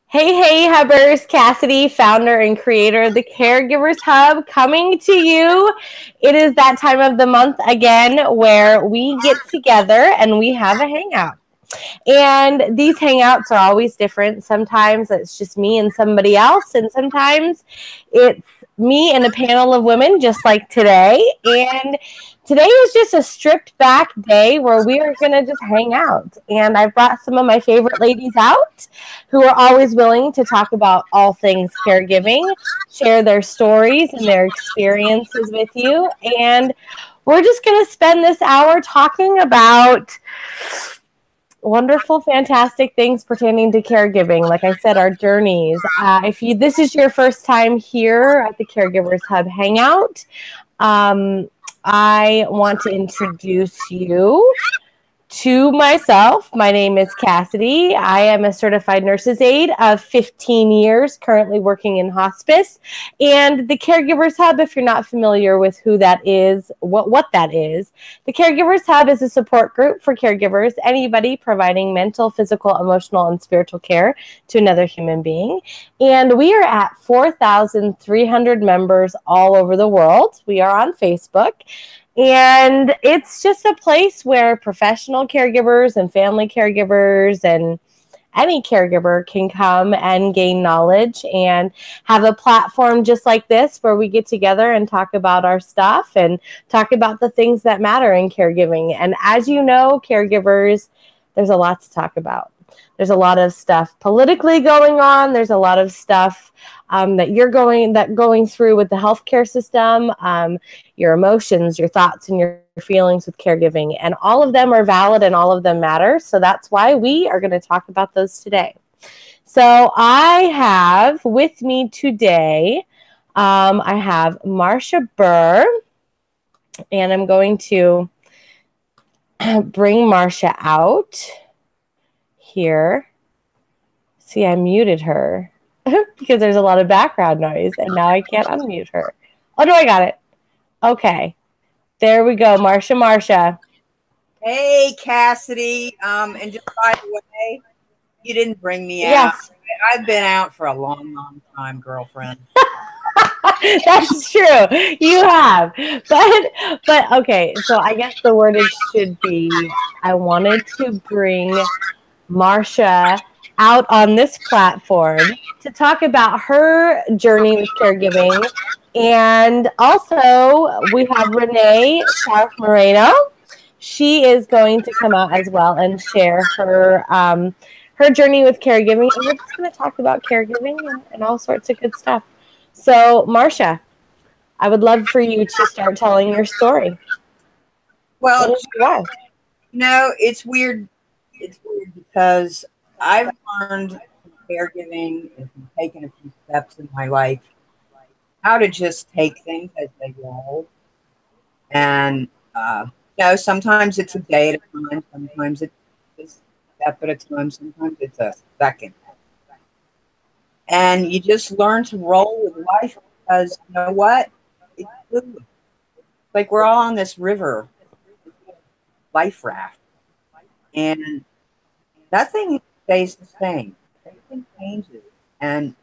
Hey, Hubbers, Cassidy, founder and creator of the Caregivers Hub, coming to you. It is that time of the month again where we get together and we have a hangout. And these hangouts are always different. Sometimes it's just me and somebody else, and sometimes it's me and a panel of women, just like today. And today is just a stripped back day where we are going to just hang out. And I've brought some of my favorite ladies out who are always willing to talk about all things caregiving, share their stories and their experiences with you. And we're just going to spend this hour talking about wonderful, fantastic things pertaining to caregiving. Like I said, our journeys. If this is your first time here at the Caregivers Hub Hangout, I want to introduce you to myself. My name is Cassidy. I am a certified nurse's aide of 15 years, currently working in hospice. And the Caregivers Hub, if you're not familiar with who that is, what that is, the Caregivers Hub is a support group for caregivers, anybody providing mental, physical, emotional, and spiritual care to another human being. And we are at 4,300 members all over the world. We are on Facebook. And it's just a place where professional caregivers and family caregivers and any caregiver can come and gain knowledge and have a platform just like this where we get together and talk about our stuff and talk about the things that matter in caregiving. And as you know, caregivers, there's a lot to talk about. There's a lot of stuff politically going on. There's a lot of stuff that you're going through with the healthcare system, your emotions, your thoughts, and your feelings with caregiving. And all of them are valid and all of them matter. So that's why we are going to talk about those today. So I have with me today, I have Marcia Burr, and I'm going to bring Marcia out here. See, I muted her because there's a lot of background noise, and now I can't unmute her. Oh, no, I got it. Okay. There we go. Marcia. Hey, Cassidy. And just by the way, you didn't bring me out. Yes. I've been out for a long, long time, girlfriend. That's true. You have. But okay, so I guess the wordage should be, I wanted to bring Marcia out on this platform to talk about her journey with caregiving. And also we have Renee South Moreno. She is going to come out as well and share her journey with caregiving. And we're just going to talk about caregiving and all sorts of good stuff. So, Marcia, I would love for you to start telling your story. Well, it's weird. It's weird because I've learned caregiving and taken a few steps in my life how to just take things as they roll. And, sometimes it's a day at a time. Sometimes it's a step at a time. Sometimes it's a second. And you just learn to roll with life because you know what? It's good. Like we're all on this river, life raft. And nothing stays the same. Everything changes. And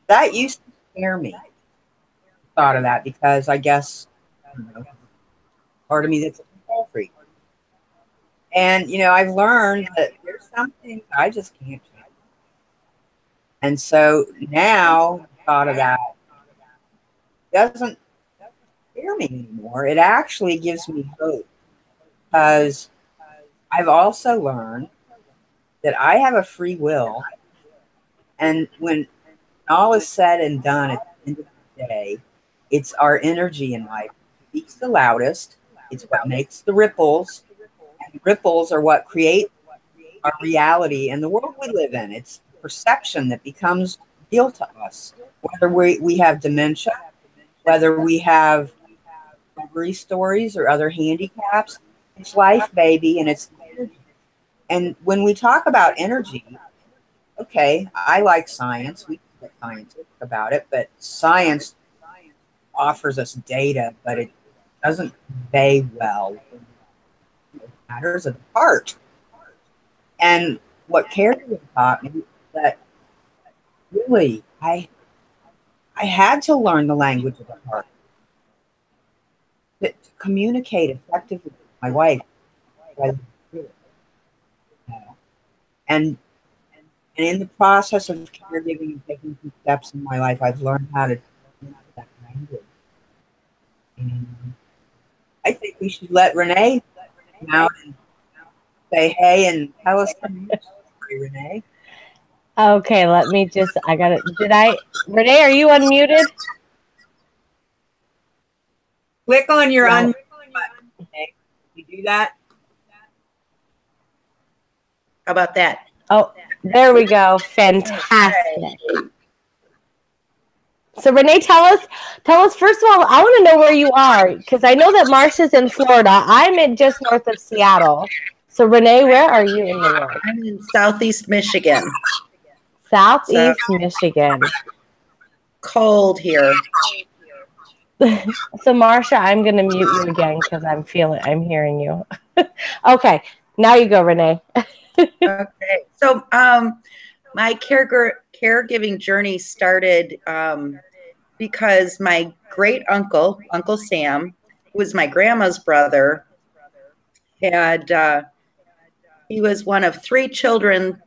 that used to scare me. Thought of that because I guess part of me that's a control freak. And I've learned that there's some things I just can't change. And so now thought of that doesn't scare me anymore. It actually gives me hope because I've also learned that I have a free will. And when all is said and done at the end of the day, it's our energy in life that speaks the loudest. It's what makes the ripples. And ripples are what create our reality and the world we live in. It's perception that becomes real to us. Whether we have dementia, whether we have recovery stories or other handicaps, it's life, baby, and it's energy. And when we talk about energy, okay, I like science. We can get scientific about it, but science offers us data, but it doesn't convey well matters of the heart. And what caregiving taught me is that really, I had to learn the language of the heart to communicate effectively with my wife. And and in the process of caregiving and taking some steps in my life, I've learned how to use that language. And I think we should let Renee come out and say hey and tell us some story, Renee. Okay, let me just, I got it. Renee, are you unmuted? Click on your No. unmute button. Okay. You do that? How about that? Oh, there we go. Fantastic. So Renee, tell us first of all, I want to know where you are, because I know that Marsha's in Florida. I'm in just north of Seattle. So Renee, where are you in the world? I'm in Southeast Michigan. Southeast Michigan. Cold here. So Marsha, I'm going to mute you again because I'm hearing you. Okay, now you go, Renee. Okay, so my caregiving journey started because my great uncle, Uncle Sam, who was my grandma's brother, he was one of 3 children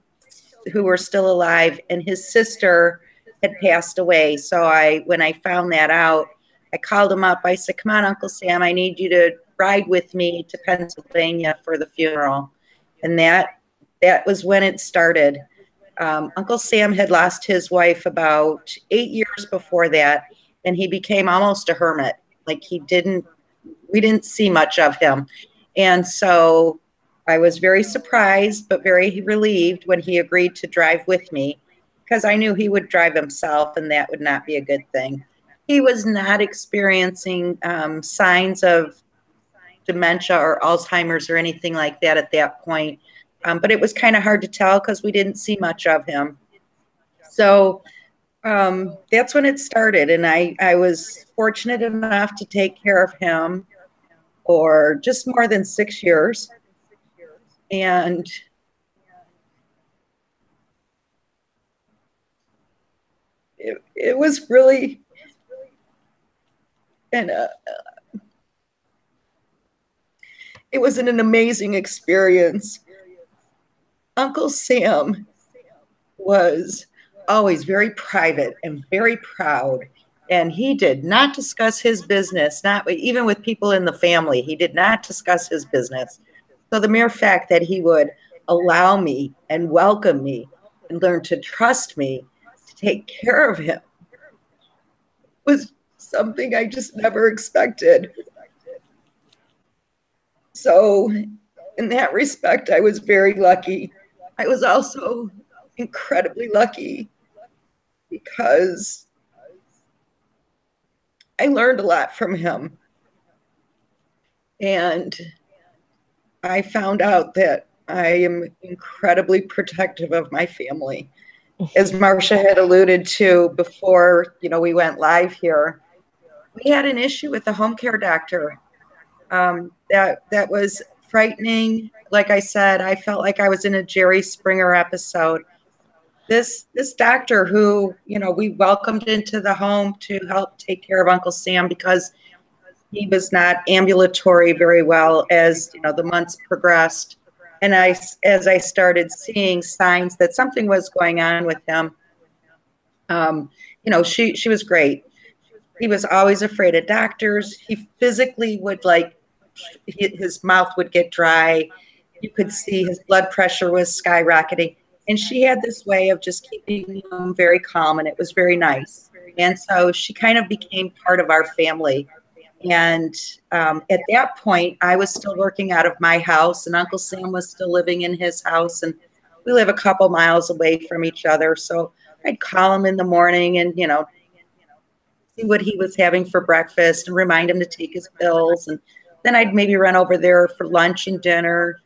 who were still alive, and his sister had passed away. So when I found that out, I called him up. I said, "Come on, Uncle Sam, I need you to ride with me to Pennsylvania for the funeral." And that was when it started. Uncle Sam had lost his wife about 8 years before that, and he became almost a hermit. Like we didn't see much of him. And so I was very surprised, but very relieved when he agreed to drive with me, because I knew he would drive himself, and that would not be a good thing. He was not experiencing signs of dementia or Alzheimer's or anything like that at that point. But it was kind of hard to tell because we didn't see much of him. So that's when it started. And I was fortunate enough to take care of him for just more than 6 years. And it was really it was an amazing experience. Uncle Sam was always very private and very proud, and he did not discuss his business, not even with people in the family. He did not discuss his business. So the mere fact that he would allow me and welcome me and learn to trust me to take care of him was something I just never expected. So in that respect, I was very lucky. I was also incredibly lucky because I learned a lot from him. And I found out that I am incredibly protective of my family. As Marcia had alluded to before, we went live here, we had an issue with the home care doctor. That was frightening. Like I said, I felt like I was in a Jerry Springer episode. This doctor who, we welcomed into the home to help take care of Uncle Sam because he was not ambulatory very well as, the months progressed. And as I started seeing signs that something was going on with him, she was great. He was always afraid of doctors. He physically would his mouth would get dry. You could see his blood pressure was skyrocketing. And she had this way of just keeping him very calm, and it was very nice. And so she kind of became part of our family. And at that point, I was still working out of my house, and Uncle Sam was still living in his house. And we live a couple miles away from each other. So I'd call him in the morning and, see what he was having for breakfast and remind him to take his pills. And then I'd maybe run over there for lunch and dinner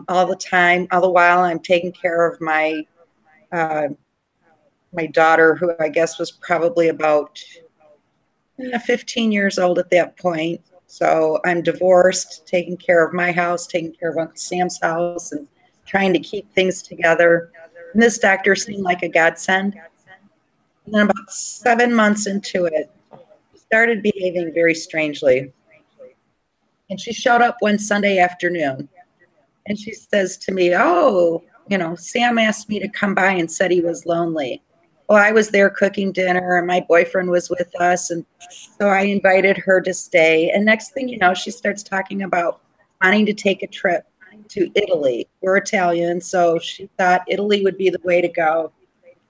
all the time. All the while I'm taking care of my daughter, who I guess was probably about 15 years old at that point. So I'm divorced, taking care of my house, taking care of Uncle Sam's house, and trying to keep things together. And this doctor seemed like a godsend. And then about 7 months into it, she started behaving very strangely. And she showed up one Sunday afternoon and she says to me, "Oh, Sam asked me to come by and said he was lonely." Well, I was there cooking dinner and my boyfriend was with us. And so I invited her to stay. And next thing you know, she starts talking about wanting to take a trip to Italy. We're Italian, so she thought Italy would be the way to go.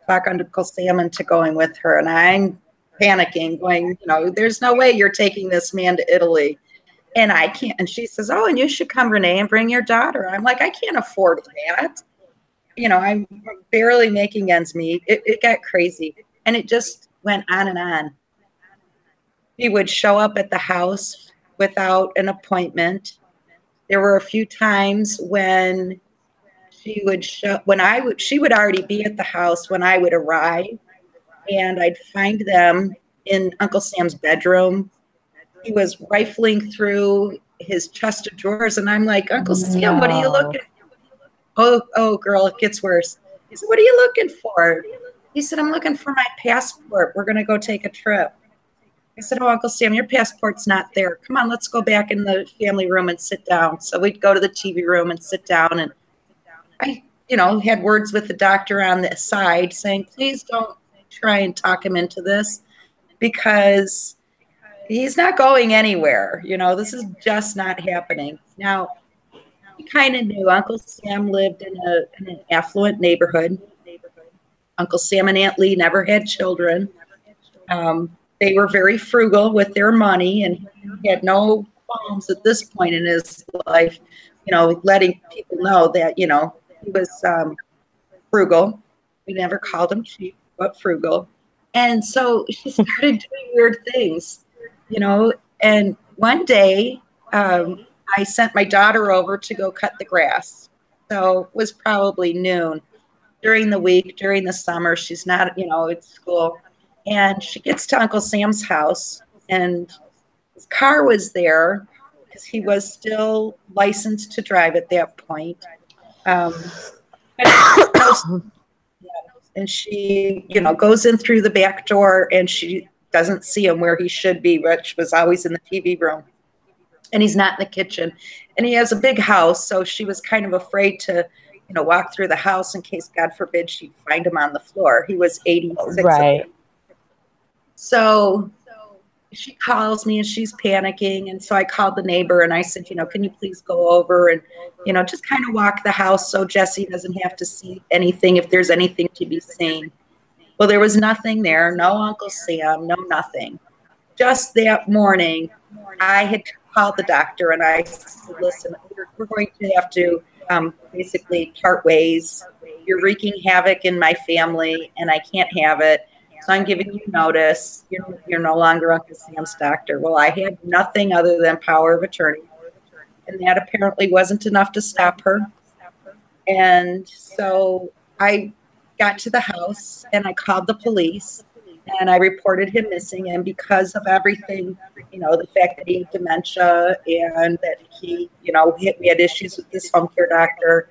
Talk Uncle Sam into going with her. And I'm panicking, going, there's no way you're taking this man to Italy. And I can't. And she says, "Oh, and you should come, Renee, and bring your daughter." I'm like, I can't afford that. I'm barely making ends meet. It got crazy. And it just went on and on. He would show up at the house without an appointment. There were a few times when she would she would already be at the house when I would arrive, and I'd find them in Uncle Sam's bedroom. He was rifling through his chest of drawers, and I'm like, "Uncle Sam, what are you looking for?" Oh, girl, it gets worse. He said, "What are you looking for?" He said, "I'm looking for my passport. We're going to go take a trip." I said, "Oh, Uncle Sam, your passport's not there. Come on, let's go back in the family room and sit down." So we'd go to the TV room and sit down. And I, had words with the doctor on the side saying, "Please don't try and talk him into this because he's not going anywhere. This is just not happening." Now, we kind of knew Uncle Sam lived in an affluent neighborhood. Uncle Sam and Aunt Lee never had children. They were very frugal with their money, and he had no qualms at this point in his life, letting people know that, he was frugal. We never called him cheap, but frugal. And so she started doing weird things, and one day I sent my daughter over to go cut the grass. So it was probably noon. During the week, during the summer, she's not, at school. And she gets to Uncle Sam's house, and his car was there because he was still licensed to drive at that point. And she, goes in through the back door, and she doesn't see him where he should be, which was always in the TV room. And he's not in the kitchen. And he has a big house, so she was kind of afraid to, walk through the house in case, God forbid, she'd find him on the floor. He was 86. Right. So she calls me and she's panicking. And so I called the neighbor and I said, "Can you please go over and, just kind of walk the house so Jesse doesn't have to see anything if there's anything to be seen." Well, there was nothing there. No Uncle Sam, no nothing. Just that morning, I had called the doctor and I said, "Listen, we're going to have to basically part ways. You're wreaking havoc in my family and I can't have it. So I'm giving you notice. You're no longer Uncle Sam's doctor." Well, I had nothing other than power of attorney. And that apparently wasn't enough to stop her. And so I got to the house and I called the police and I reported him missing. And because of everything, the fact that he had dementia and that he, we had issues with this home care doctor,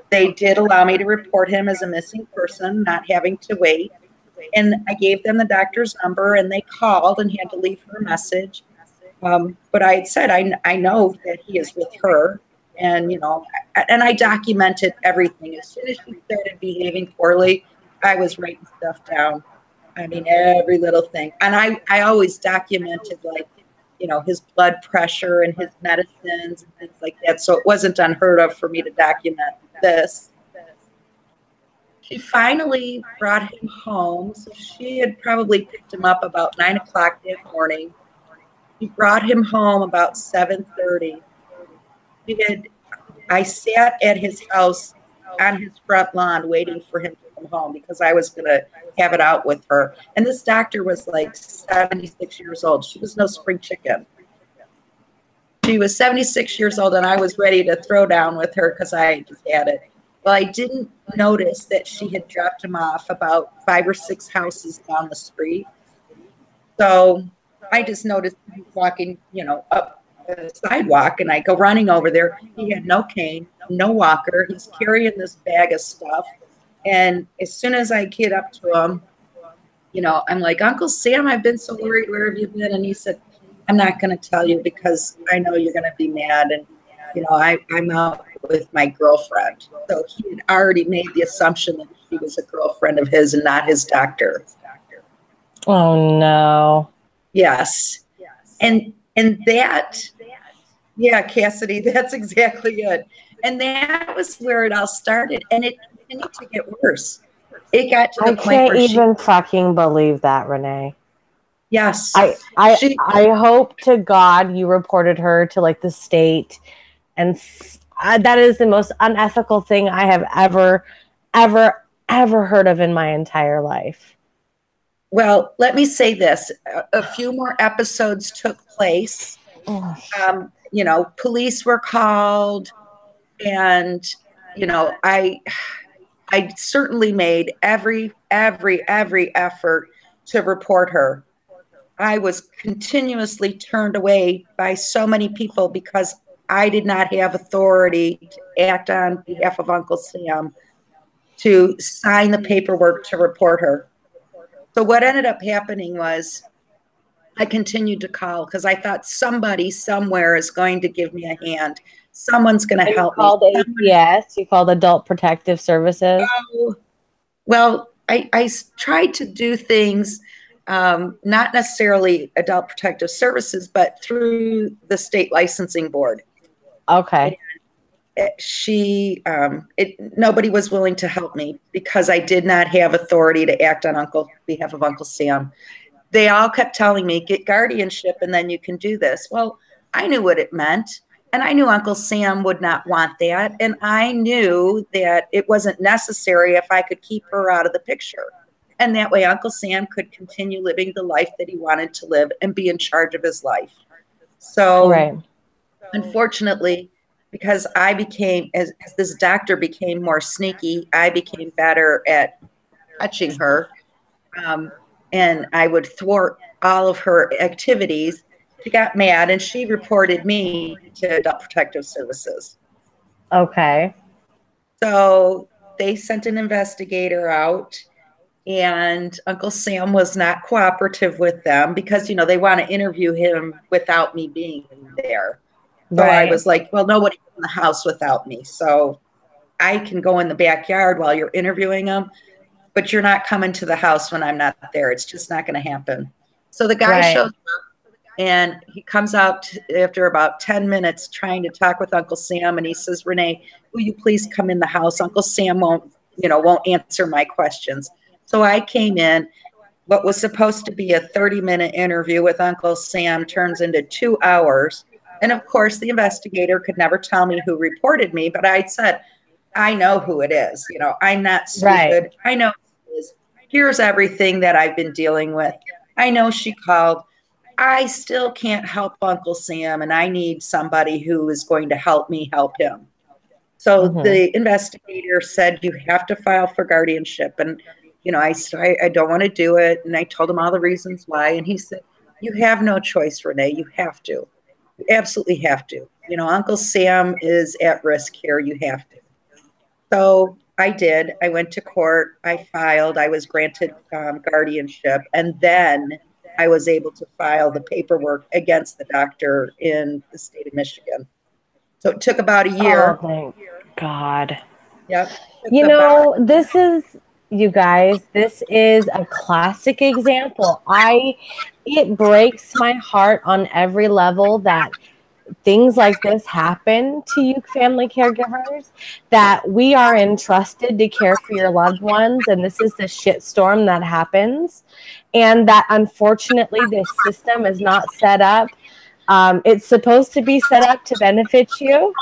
they did allow me to report him as a missing person, not having to wait. And I gave them the doctor's number and they called and had to leave her a message. But I had said, I know that he is with her. And, and I documented everything. As soon as she started behaving poorly, I was writing stuff down. I mean, every little thing. And I always documented, his blood pressure and his medicines and things like that. So it wasn't unheard of for me to document this. She finally brought him home. So she had probably picked him up about 9 o'clock that morning. She brought him home about 7:30. I sat at his house on his front lawn waiting for him to come home because I was going to have it out with her. And this doctor was like 76 years old. She was no spring chicken. She was 76 years old, and I was ready to throw down with her because I just had it. Well, I didn't notice that she had dropped him off about 5 or 6 houses down the street. So I just noticed him walking, up the sidewalk, and I go running over there. He had no cane, no walker. He's carrying this bag of stuff. And as soon as I get up to him, I'm like, Uncle Sam, I've been so worried. Where have you been? And he said, I'm not going to tell you because I know you're going to be mad. And, I'm out with my girlfriend. So he had already made the assumption that she was a girlfriend of his and not his doctor. Oh, no. Yes. And that, yeah, Cassidy, that's exactly it. And that was where it all started. And it continued to get worse. It got to the point where I can't even fucking believe that, Renee. Yes. I hope to God you reported her to like the state, and that is the most unethical thing I have ever heard of in my entire life. Well, let me say this. A few more episodes took place. Police were called, and, I certainly made every effort to report her. I was continuously turned away by so many people because I did not have authority to act on behalf of Uncle Sam to sign the paperwork to report her. So what ended up happening was I continued to call because I thought somebody somewhere is going to give me a hand. Someone's going to help me. You called APS? You called Adult Protective Services? Well, I tried to do things, not necessarily Adult Protective Services, but through the state licensing board. Okay. Nobody was willing to help me because I did not have authority to act on behalf of Uncle Sam. They all kept telling me, get guardianship and then you can do this. Well, I knew what it meant. And I knew Uncle Sam would not want that. And I knew that it wasn't necessary if I could keep her out of the picture. And that way Uncle Sam could continue living the life that he wanted to live and be in charge of his life. So unfortunately, because I became, as this doctor became more sneaky, I became better at touching her. And I would thwart all of her activities. She got mad and she reported me to Adult Protective Services. Okay. So they sent an investigator out, and Uncle Sam was not cooperative with them because, they want to interview him without me being there. So I was like, well, nobody's in the house without me. So I can go in the backyard while you're interviewing him, but you're not coming to the house when I'm not there. It's just not going to happen. So the guy shows up. And he comes out after about 10 minutes trying to talk with Uncle Sam. And he says, Renee, will you please come in the house? Uncle Sam won't answer my questions. So I came in. What was supposed to be a 30-minute interview with Uncle Sam turns into 2 hours. And of course, the investigator could never tell me who reported me. But I said, I know who it is. I'm not stupid. Right. I know who it is. Here's everything that I've been dealing with. I know she called. I still can't help Uncle Sam, and I need somebody who is going to help me help him. So the investigator said, you have to file for guardianship. And, I said, I don't want to do it. And I told him all the reasons why. And he said, you have no choice, Renee. You have to. You absolutely have to. Uncle Sam is at risk here. You have to. So I did. I went to court. I filed. I was granted guardianship. And then I was able to file the paperwork against the doctor in the state of Michigan. So it took about a year. Oh, thank God. Yep. This is, you guys, this is a classic example. It breaks my heart on every level that things like this happen to you family caregivers, that we are entrusted to care for your loved ones, and this is the shitstorm that happens, and that unfortunately this system is not set up. It's supposed to be set up to benefit you,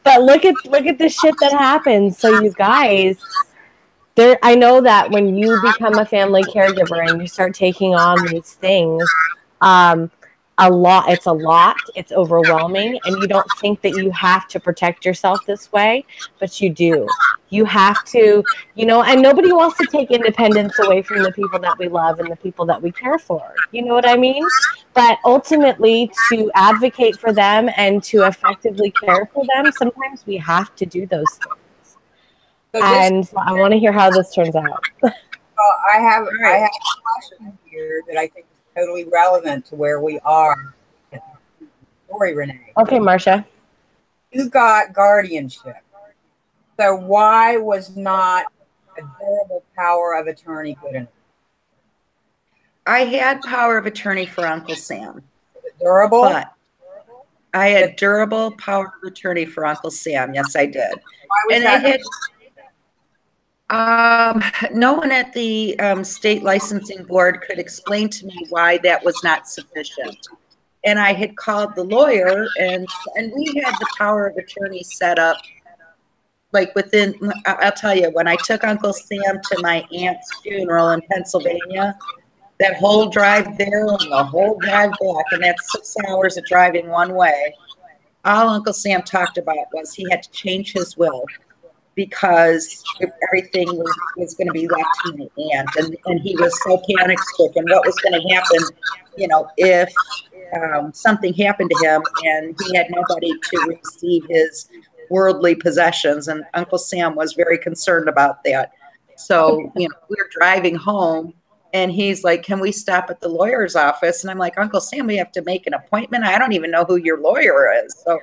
but look at the shit that happens. So you guys, I know that when you become a family caregiver and you start taking on these things, it's overwhelming, and you don't think that you have to protect yourself this way, but you do. You have to, and nobody wants to take independence away from the people that we love and the people that we care for. You know what I mean? But ultimately, to advocate for them and to effectively care for them, sometimes we have to do those things. And I want to hear how this turns out. I have a question here that I think is totally relevant to where we are at the story, Renee. Okay, Marcia. You got guardianship. So why was not a durable power of attorney good enough? I had power of attorney for Uncle Sam. Durable? But I had durable power of attorney for Uncle Sam. Yes, I did. Why was And that? it had, no one at the state licensing board could explain to me why that was not sufficient. And I had called the lawyer, and we had the power of attorney set up. Like I'll tell you, when I took Uncle Sam to my aunt's funeral in Pennsylvania, that whole drive there and the whole drive back, and that's 6 hours of driving one way, all Uncle Sam talked about was he had to change his will because everything was going to be left to my aunt. And he was so panic stricken. What was going to happen, if something happened to him and he had nobody to receive his worldly possessions. And Uncle Sam was very concerned about that. So, we were driving home and he's like, can we stop at the lawyer's office? And I'm like, Uncle Sam, we have to make an appointment. I don't even know who your lawyer is. So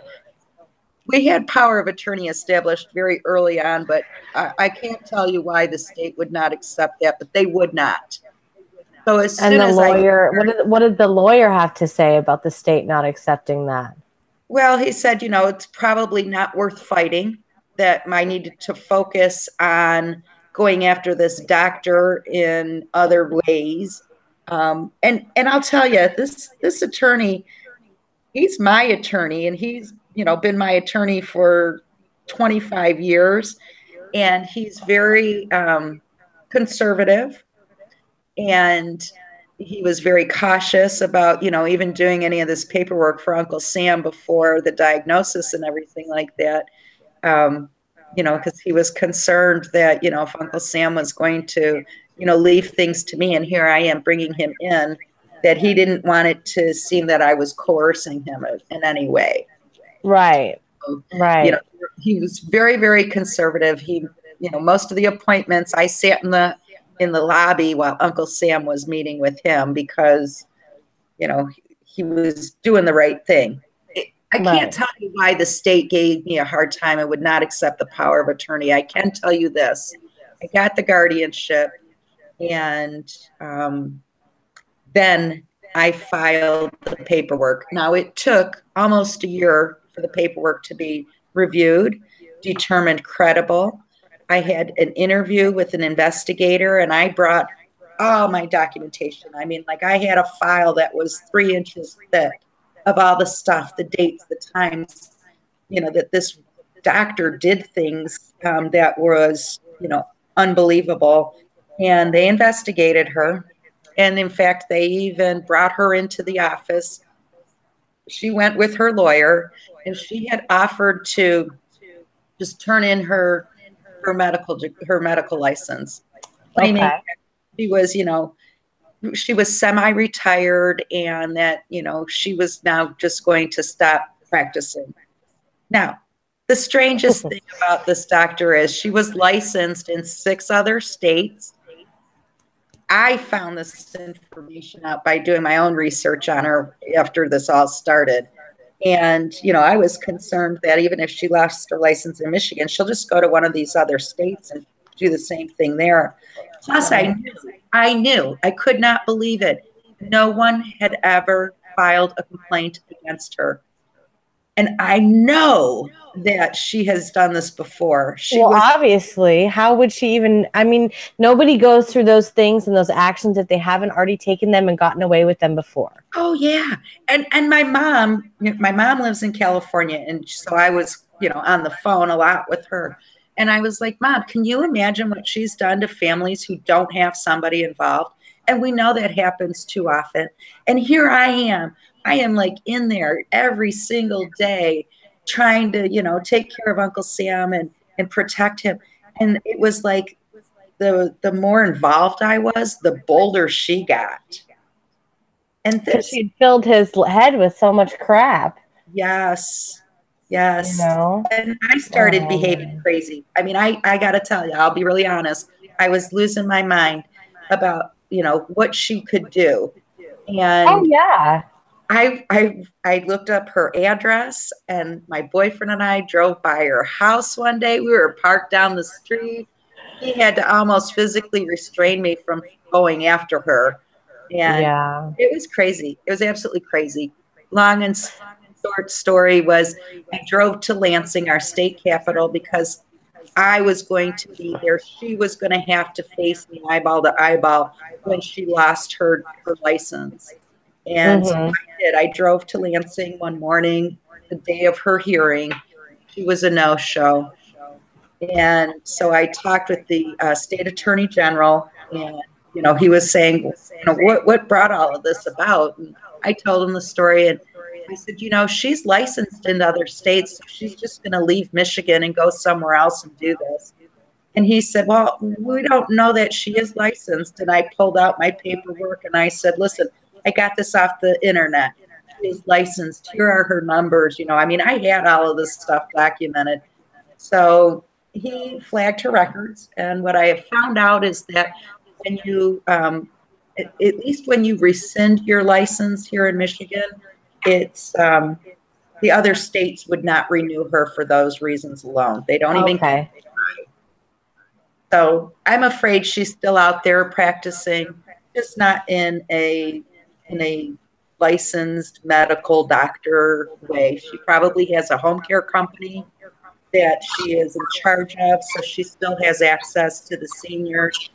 we had power of attorney established very early on, but I can't tell you why the state would not accept that, but they would not. So as soon as what did the lawyer have to say about the state not accepting that? Well, he said, it's probably not worth fighting, that I needed to focus on going after this doctor in other ways. And I'll tell you, this attorney, he's my attorney, and he's, been my attorney for 25 years. And he's very conservative. And he was very cautious about, even doing any of this paperwork for Uncle Sam before the diagnosis and everything like that. Because he was concerned that, if Uncle Sam was going to, leave things to me, and here I am bringing him in, that he didn't want it to seem that I was coercing him in any way. Right. So, right. He was very, very conservative. He, most of the appointments, I sat in the lobby while Uncle Sam was meeting with him because, he was doing the right thing. I can't tell you why the state gave me a hard time and would not accept the power of attorney. I can tell you this. I got the guardianship, and then I filed the paperwork. Now, it took almost a year for the paperwork to be reviewed, determined credible. I had an interview with an investigator, and I brought all my documentation. I mean, I had a file that was 3 inches thick of all the stuff, the dates, the times, that this doctor did things that was, unbelievable. And they investigated her. And in fact, they even brought her into the office. She went with her lawyer, and she had offered to just turn in her medical license, claiming she was, she was semi-retired, and that, she was now just going to stop practicing. Now, the strangest thing about this doctor is she was licensed in 6 other states. I found this information out by doing my own research on her after this all started. And, I was concerned that even if she lost her license in Michigan, she'll just go to one of these other states and do the same thing there. Plus, I knew, I could not believe it. No one had ever filed a complaint against her. And I know that she has done this before. Obviously, how would she even, nobody goes through those things and those actions if they haven't already taken them and gotten away with them before. Oh, yeah. And my mom lives in California. And so I was, on the phone a lot with her. And I was like, Mom, can you imagine what she's done to families who don't have somebody involved? And we know that happens too often. And here I am in there every single day trying to, take care of Uncle Sam and protect him. And it was like the more involved I was, the bolder she got. And she filled his head with so much crap. Yes. And I started behaving crazy. I got to tell you, I'll be really honest. I was losing my mind. about, what she could do. Oh And yeah. I looked up her address, and my boyfriend and I drove by her house one day. We were parked down the street. He had to almost physically restrain me from going after her. And Yeah. it was crazy. It was absolutely crazy. Long and short story was I drove to Lansing, our state capital, because I was going to be there. She was going to have to face me eyeball to eyeball when she lost her license. And so Mm-hmm. I did. I drove to Lansing one morning, the day of her hearing. She was a no-show. And so I talked with the state attorney general, and he was saying, what brought all of this about? And I told him the story, and I said, she's licensed in other states, so she's just going to leave Michigan and go somewhere else and do this. And he said, well, we don't know that she is licensed. And I pulled out my paperwork and I said, listen, I got this off the internet. She is licensed. Here are her numbers. I had all of this stuff documented. So he flagged her records. And what I have found out is that when you, at least when you rescind your license here in Michigan, it's the other states would not renew her for those reasons alone. They don't even. Okay. So I'm afraid she's still out there practicing, just not in a licensed medical doctor way. She probably has a home care company that she is in charge of, so she still has access to the seniors.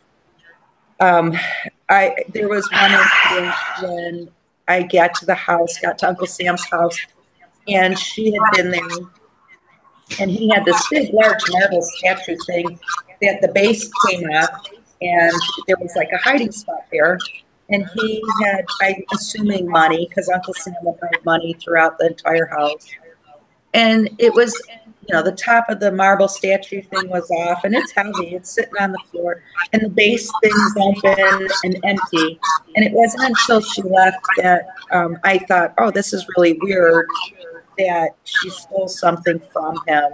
There was one incident when I got to Uncle Sam's house, and she had been there, and he had this big, large marble statue thing that the base came up, and there was like a hiding spot there. And he had, I'm assuming, money, because Uncle Sam would hide money throughout the entire house. And it was, the top of the marble statue thing was off, and it's heavy. It's sitting on the floor, and the base thing's open and empty. And it wasn't until she left that I thought, oh, this is really weird that she stole something from him.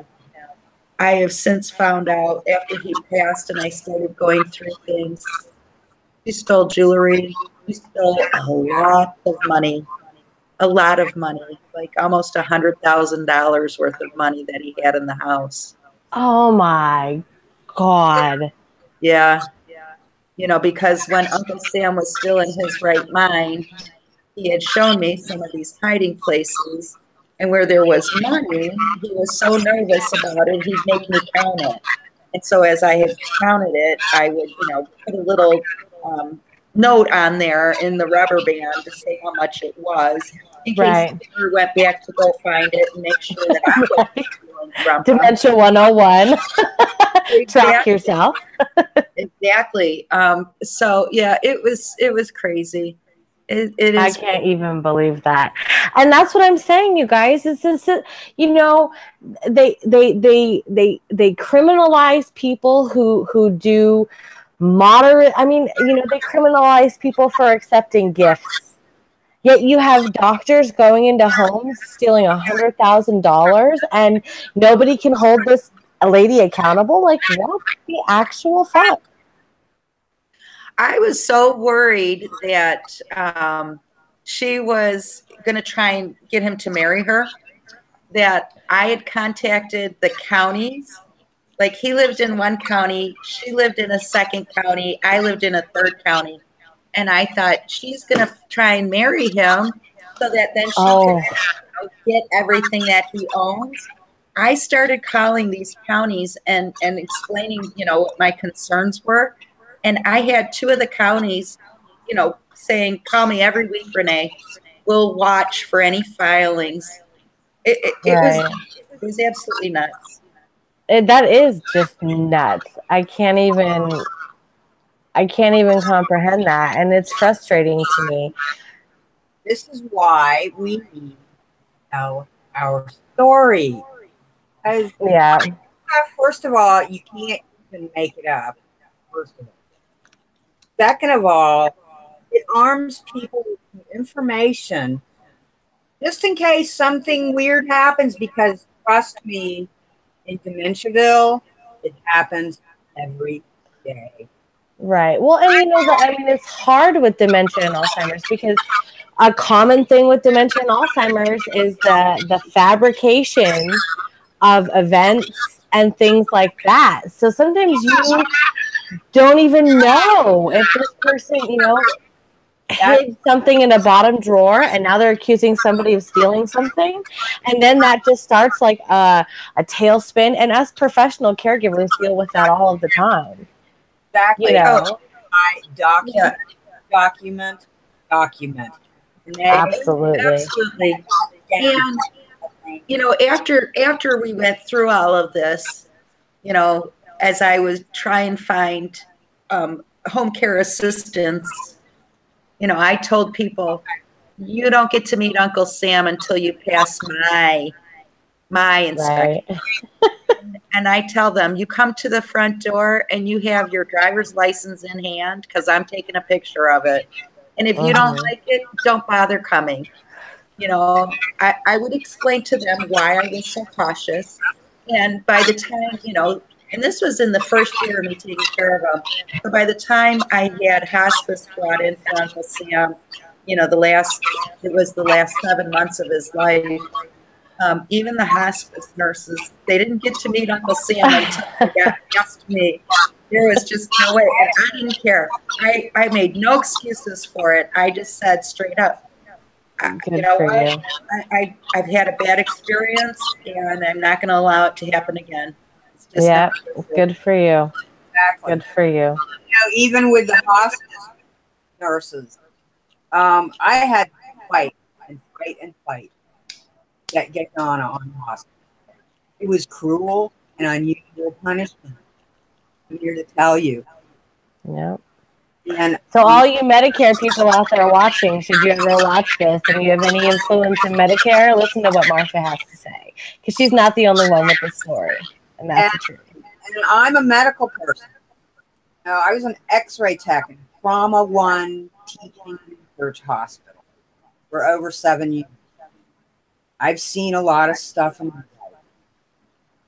I have since found out after he passed and I started going through things, he stole jewelry. He stole a lot of money, like almost $100,000 worth of money that he had in the house. Oh my God. Yeah. Because when Uncle Sam was still in his right mind, he had shown me some of these hiding places. And where there was money, he was so nervous about it, he'd make me count it. And so as I had counted it, I would, put a little note on there in the rubber band to say how much it was, in case he ever went back to go find it and make sure that I wasn't stealing from him. Dementia 101. Exactly. Track yourself. Exactly. So yeah, it was crazy. It is. I can't even believe that. And that's what I'm saying, you guys. Is this, they criminalize people who do moderate. They criminalize people for accepting gifts. Yet you have doctors going into homes stealing $100,000, and nobody can hold this lady accountable. Like, what the actual fuck? I was so worried that she was going to try and get him to marry her, that I had contacted the counties. Like, he lived in one county, she lived in a second county, I lived in a third county. And I thought, she's going to try and marry him so that then she can get everything that he owns. I started calling these counties and explaining, what my concerns were. And I had two of the counties, saying, call me every week, Renee. We'll watch for any filings. It was absolutely nuts. That is just nuts. I can't even comprehend that. And it's frustrating to me. This is why we need to tell our story. Yeah. First of all, you can't even make it up. First of all. Second of all, it arms people with information just in case something weird happens, because trust me, in Dementiaville, it happens every day. Right. Well, and you know, I mean, it's hard with dementia and Alzheimer's because a common thing with dementia and Alzheimer's is the fabrication of events and things like that. So sometimes you don't even know if this person, you know, hid something in a bottom drawer and now they're accusing somebody of stealing something. And then that just starts like a tailspin. And us professional caregivers deal with that all of the time. Exactly. You know? I document. Absolutely. Absolutely. And you know, after we went through all of this, you know, as I was trying to find home care assistants, you know, I told people, you don't get to meet Uncle Sam until you pass my inspection. Right. And I tell them, you come to the front door and you have your driver's license in hand because I'm taking a picture of it. And if you don't like it, don't bother coming. You know, I would explain to them why I was so cautious. And by the time, you know, and this was in the first year of me taking care of them. So by the time I had hospice brought in for Uncle Sam, you know, it was the last 7 months of his life. Even the hospice nurses, they didn't get to meet Uncle Sam until they got past me. There was just no way. And I didn't care. I made no excuses for it. I just said straight up, you know what? I've had a bad experience and I'm not going to allow it to happen again. It's just Yeah, good for you. Exactly. Good for you. You know, even with the hospice nurses, I had fight and fight that get on hospice. It was cruel and unusual punishment. I'm here to tell you. Yep. And so all you Medicare people out there watching, should you ever watch this and you have any influence in Medicare, listen to what Marcia has to say. Because she's not the only one with this story. And that's the truth. And I'm a medical person. I was an x-ray tech in Trauma 1 Teaching Research Hospital for over 7 years. I've seen a lot of stuff in my life.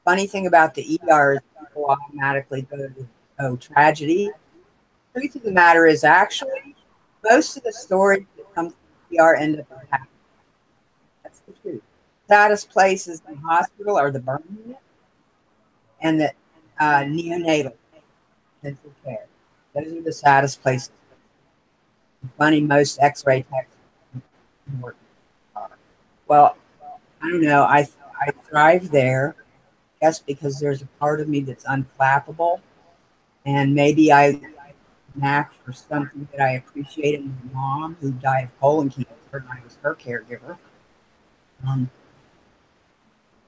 Funny thing about the ER is people automatically go to tragedy. The truth of the matter is actually most of the stories that come from the ER end up happening. That's the truth. Saddest places in the hospital are the burn unit and the neonatal intensive care. Those are the saddest places. Funny, most X-ray techs work. Well, I don't know. I thrive there, I guess, because there's a part of me that's unflappable, and maybe I knack for something that I appreciate in my mom, who died of colon cancer, and I was her caregiver.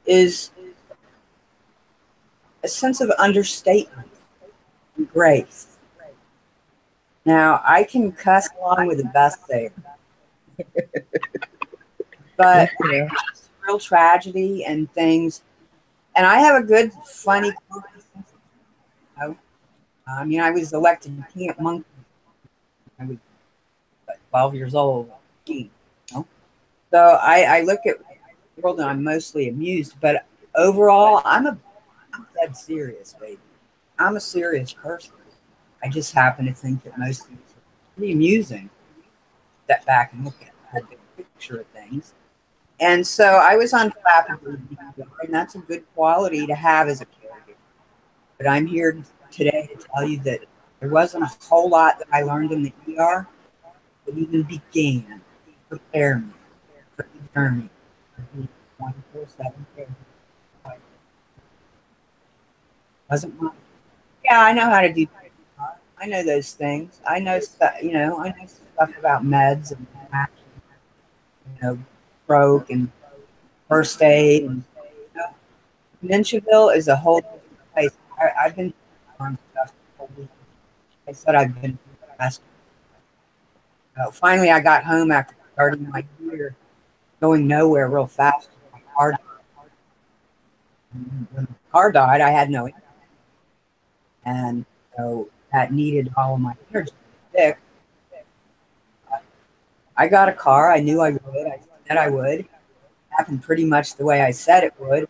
Is a sense of understatement and grace. Now, I can cuss along with the best saver, but real tragedy and things, and I have a good, funny, I mean, I was elected camp monkey. I was 12 years old. You know? So I look at the world and I'm mostly amused, but overall, I'm dead serious, baby. I'm a serious person. I just happen to think that most things are pretty amusing. Step back and look at the big picture of things. And so I was unflappable, and that's a good quality to have as a caregiver. But I'm here today to tell you that there wasn't a whole lot that I learned in the ER that even began to prepare me for the journey of being 24/7 caregiver. Wasn't mine. Yeah, I know how to do. I know those things. I know stuff. I know stuff about meds and stroke and first aid. And Dementiaville is a whole different place. I've been on stuff. I said I've been past. Finally, I got home after starting my year, going nowhere real fast. My car died. When the car died, I had no income. And so that needed all of my energy. I got a car. I knew I would. I said I would. It happened pretty much the way I said it would.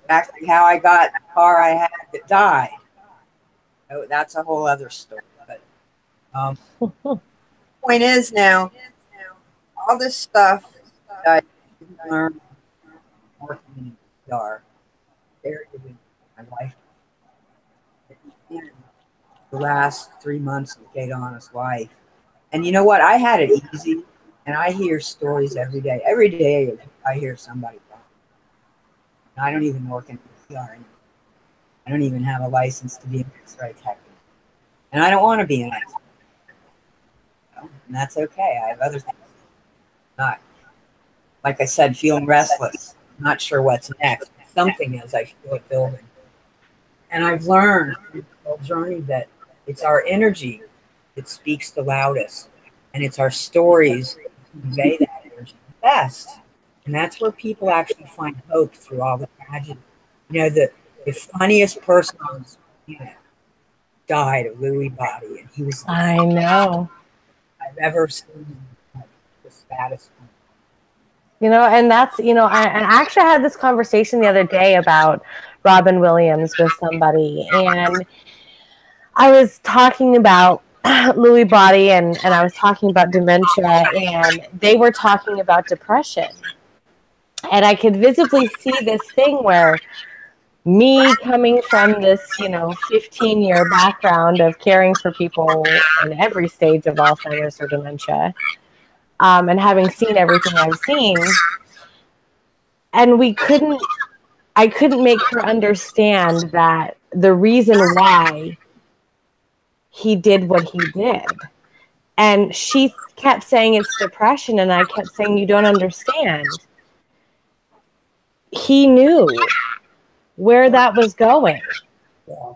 Exactly how I got the car I had that died. So that's a whole other story. But Point is now, all this stuff that I didn't learn working in ER, caregiving, my life, in the last 3 months of Kate Anna's life. And you know what? I had it easy, and I hear stories every day. Every day I hear somebody crying. And I don't even work in ER anymore. I don't even have a license to be an X-ray tech. And I don't want to be an X-ray. And that's okay. I have other things. Not, like I said, feeling restless. Not sure what's next. Something is, I feel it building. And I've learned through the whole journey that it's our energy that speaks the loudest. And it's our stories that convey that energy the best. And that's where people actually find hope through all the tragedy. You know, the funniest person on the planet died of Lewy body, and he was the I know. I've ever seen the saddest one. You know, and that's, you know, and actually I had this conversation the other day about Robin Williams with somebody, and I was talking about Lewy body, and I was talking about dementia, and they were talking about depression. And I could visibly see this thing where me coming from this, you know, 15-year background of caring for people in every stage of Alzheimer's or dementia, and having seen everything I've seen, and I couldn't make her understand that the reason why he did what he did. And she kept saying it's depression, and I kept saying, you don't understand. He knew where that was going.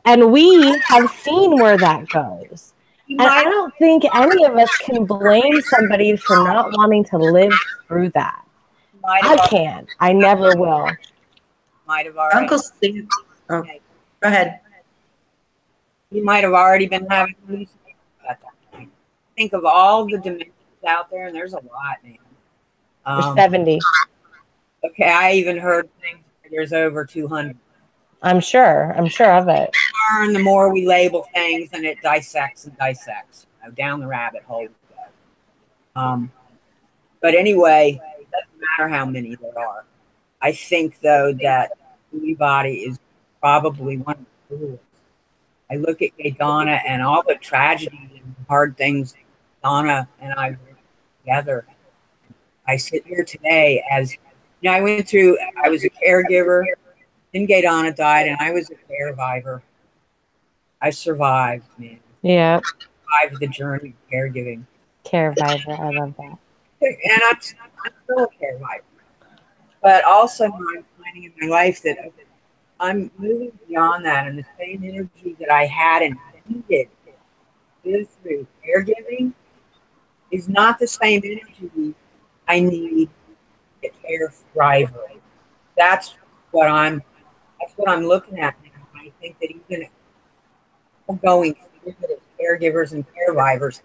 And we have seen where that goes. And I don't think any of us can blame somebody for not wanting to live through that. I can't. I never will. Might have already. Uncle Steve. Oh, go ahead. You might have already been having hallucinations at that point. Think of all the dementias out there, and there's a lot, man. There's 70. Okay, I even heard things there's over 200. I'm sure of it. And the more we label things, and it dissects and dissects, you know, down the rabbit hole. But anyway, it doesn't matter how many there are. I think, though, that Lewy body is probably one of the tools. I look at Donna and all the tragedy and hard things Donna and I were together. I sit here today as, you know, I was a caregiver, then Donna died, and I was a caregiver. I survived, man. Yeah. Survived the journey of caregiving. Caregiver, I love that. And I'm still a caregiver. But also, I'm finding in my life that I'm moving beyond that, and the same energy that I had and needed to live through caregiving is not the same energy I need to care thriver. That's what I'm looking at now. I think that even going through it as caregivers and caregivers,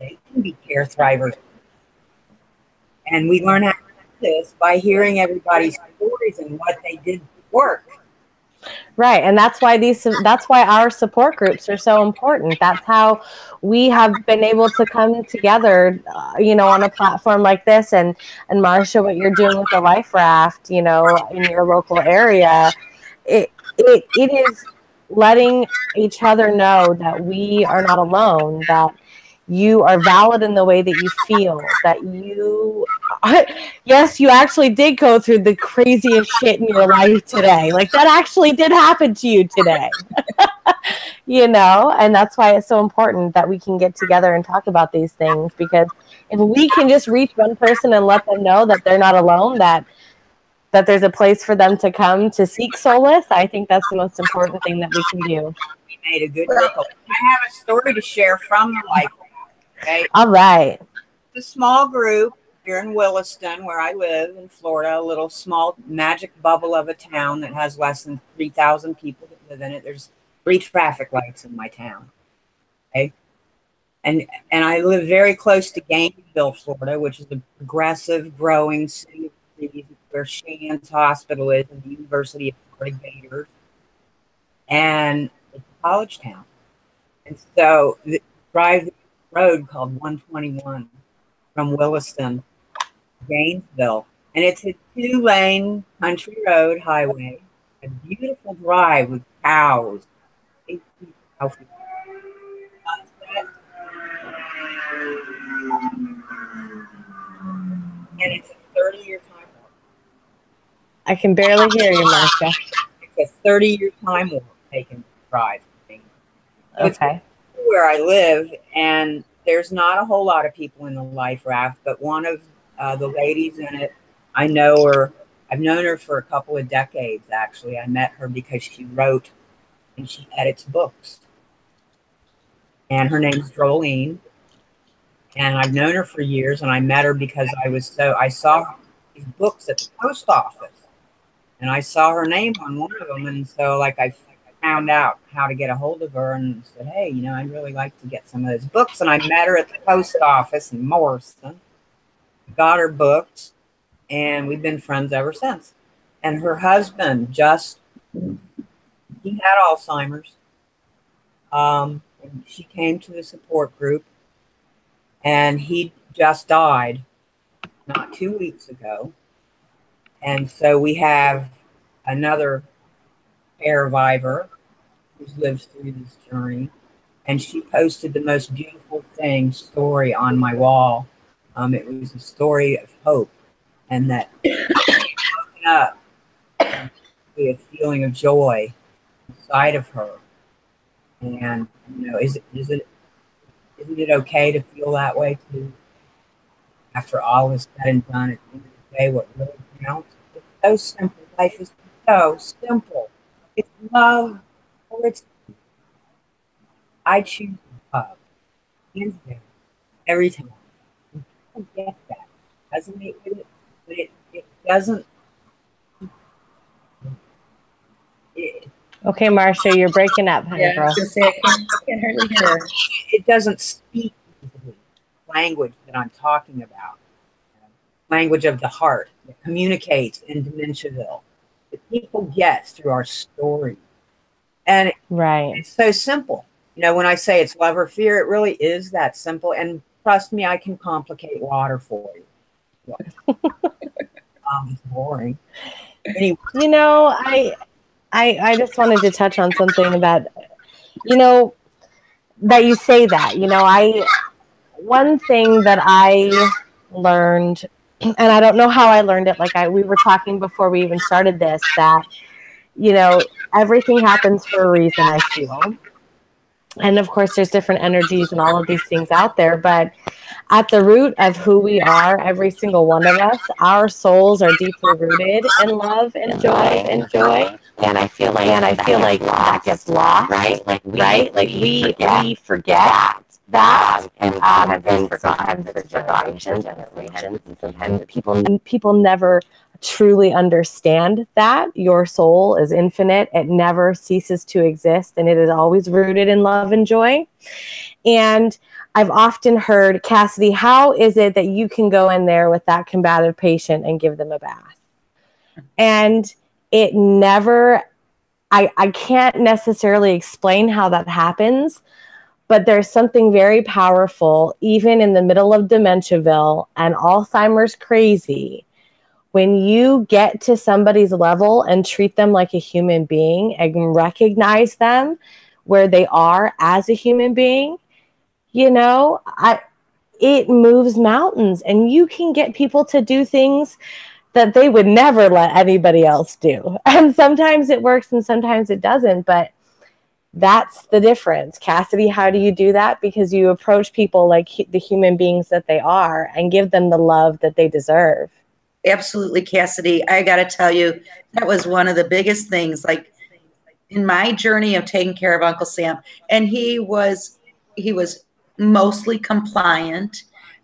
they can be care thrivers. And we learn how to do this by hearing everybody's stories and what they did work. Right, and that's why our support groups are so important. That's how we have been able to come together, you know, on a platform like this. And Marcia, what you're doing with the Life Raft, you know, in your local area, it is letting each other know that we are not alone, that you are valid in the way that you feel, that you yes, you actually did go through the craziest shit in your life today. Like, that actually did happen to you today. You know, and that's why it's so important that we can get together and talk about these things, because if we can just reach one person and let them know that they're not alone, that there's a place for them to come to seek solace, I think that's the most important thing that we can do. We made a good nickel. I have a story to share from the Life Raft. Okay. All right. It's a small group here in Williston, where I live in Florida, a little small magic bubble of a town that has less than 3,000 people that live in it. There's 3 traffic lights in my town. Okay. And I live very close to Gainesville, Florida, which is a progressive, growing city where Shands Hospital is and the University of Florida Gators. And it's a college town. And so drive this road called 121 from Williston to Gainesville. And it's a 2-lane country road highway, a beautiful drive with cows, 8 feet healthy sunset. And it's a 30-year time warp. I can barely hear you, Marcia. It's a 30-year time warp taking this drive. So Okay. it's where I live, and there's not a whole lot of people in the life raft, but one of the ladies in it, I know her. I've known her for a couple of decades, actually. I met her because she wrote and she edits books. And her name's Jolene. And I've known her for years, and I met her because I saw these books at the post office. And I saw her name on one of them, and so like I found out how to get a hold of her and said, hey, you know, I'd really like to get some of those books. And I met her at the post office in Morriston, got her booked, and we've been friends ever since. And her husband he had Alzheimer's. And she came to the support group, and he just died not 2 weeks ago. And so we have another caregiver who's lived through this journey, and she posted the most beautiful story on my wall. It was a story of hope, and that waking up with a feeling of joy inside of her. And you know, isn't it okay to feel that way too? After all is said and done, at the end of the day, what really counts? It's so simple. Life is so simple. It's love, or it's I choose love, hands down, every time. I get that. Resonate with it, but it doesn't. Okay, Marcia, you're breaking up, honey Yeah, I girl. was gonna say I can't hardly hear her. It doesn't speak easily. Language that I'm talking about, language of the heart that communicates in Dementiaville, that people get through our story, and Right. it's so simple. You know, when I say it's love or fear, it really is that simple. And trust me, I can complicate water for you. It's boring. Anyway, You know, I just wanted to touch on something about, you know, that you say that, you know, one thing that I learned, and I don't know how I learned it, like we were talking before we even started this, that, you know, everything happens for a reason, I feel. And of course, there's different energies and all of these things out there, but at the root of who we are, every single one of us, our souls are deeply rooted in love and joy. And I feel like that gets lost, right? Like we forget that, and sometimes it's generations, and sometimes people never truly understand that your soul is infinite. It never ceases to exist, and it is always rooted in love and joy. And I've often heard, Cassidy, how is it that you can go in there with that combative patient and give them a bath? And it never, I can't necessarily explain how that happens, but there's something very powerful, even in the middle of Dementiaville and Alzheimer's crazy, when you get to somebody's level and treat them like a human being and recognize them where they are as a human being, you know, it moves mountains, and you can get people to do things that they would never let anybody else do. And sometimes it works and sometimes it doesn't, but that's the difference. Cassidy, how do you do that? Because you approach people like the human beings that they are and give them the love that they deserve. Absolutely, Cassidy. I got to tell you, that was one of the biggest things, like in my journey of taking care of Uncle Sam. And he was mostly compliant,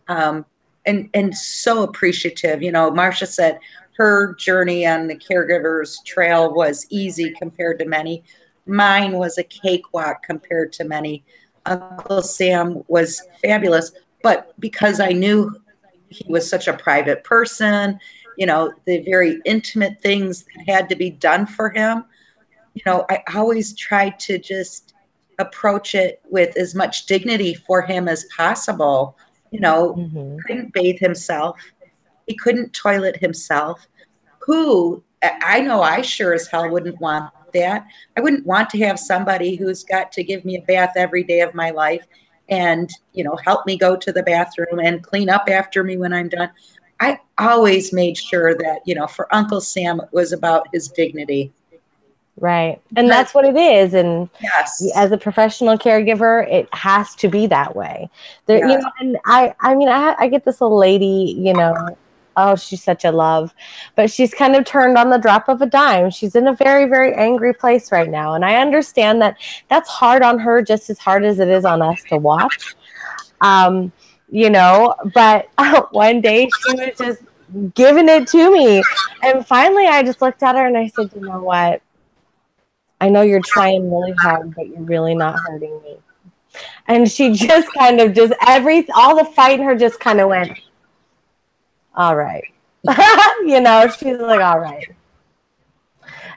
and so appreciative. You know, Marcia said her journey on the caregivers trail was easy compared to many. Mine was a cakewalk compared to many. Uncle Sam was fabulous, but because I knew he was such a private person, you know, the very intimate things that had to be done for him, you know, I always tried to just approach it with as much dignity for him as possible. You know, Mm-hmm. couldn't bathe himself. He couldn't toilet himself. Who, I know I sure as hell wouldn't want that. I wouldn't want to have somebody who's got to give me a bath every day of my life and, you know, help me go to the bathroom and clean up after me when I'm done. I always made sure that, you know, for Uncle Sam, it was about his dignity. Right. And that's what it is. And yes, as a professional caregiver, it has to be that way. There, yes. you know, and I mean, I get this little lady, you know, oh, she's such a love, but she's kind of turned on the drop of a dime. She's in a very, very angry place right now. And I understand that that's hard on her, just as hard as it is on us to watch. You know, but one day she was just giving it to me. And finally I just looked at her and I said, you know what? I know you're trying really hard, but you're really not hurting me. And she just kind of all the fight in her just kind of went, all right. You know, she's like, all right.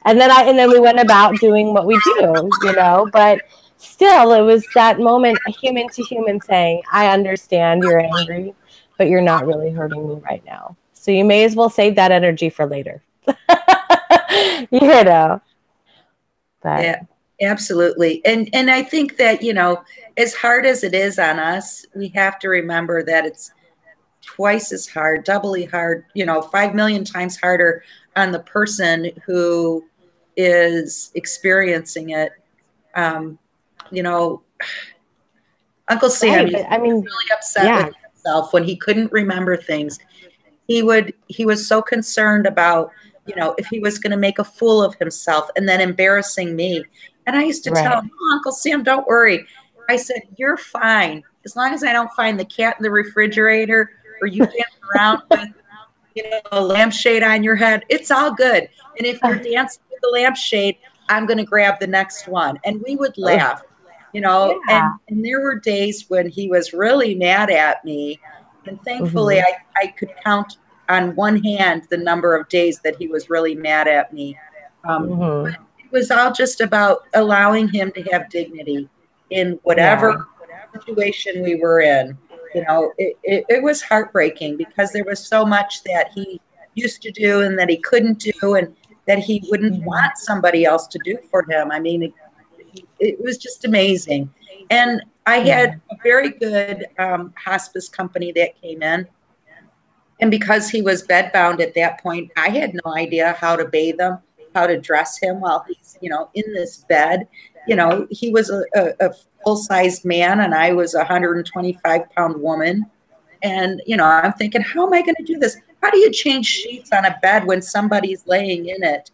And then we went about doing what we do, you know, but still it was that moment, human to human, saying, I understand you're angry, but you're not really hurting me right now. So you may as well save that energy for later. You know. But. Yeah, absolutely. And I think that, you know, as hard as it is on us, we have to remember that it's twice as hard, doubly hard, you know, 5 million times harder on the person who is experiencing it. You know, Uncle Sam, Right, I mean, really upset with himself when he couldn't remember things. He was so concerned about, you know, if he was going to make a fool of himself and then embarrassing me. And I used to tell him, oh, Uncle Sam, don't worry. I said, you're fine. As long as I don't find the cat in the refrigerator or you dancing around with, you know, a lampshade on your head, it's all good. And if you're dancing with the lampshade, I'm going to grab the next one. And we would laugh, you know, and there were days when he was really mad at me. And thankfully, I could count on one hand the number of days that he was really mad at me. But it was all just about allowing him to have dignity in whatever situation we were in. You know, it was heartbreaking because there was so much that he used to do and that he couldn't do and that he wouldn't want somebody else to do for him. I mean, it was just amazing. And I had a very good hospice company that came in. And because he was bedbound at that point, I had no idea how to bathe him, how to dress him while he's, you know, in this bed. You know, he was a full-sized man and I was a 125-pound woman. And, you know, I'm thinking, how am I going to do this? How do you change sheets on a bed when somebody's laying in it?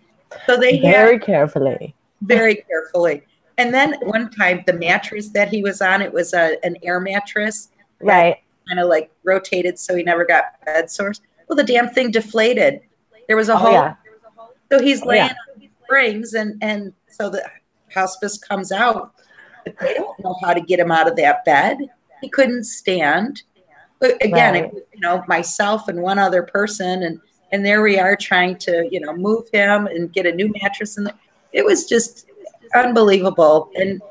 So they very carefully. Very carefully. And then one time the mattress that he was on, it was an air mattress. Right. Kind of like rotated so he never got bed sores. Well, the damn thing deflated. There was a hole. Yeah. So he's laying on springs and so the hospice comes out. But they don't know how to get him out of that bed. He couldn't stand. But again, it was, you know, myself and one other person and there we are trying to, you know, move him and get a new mattress in there. It was just unbelievable. And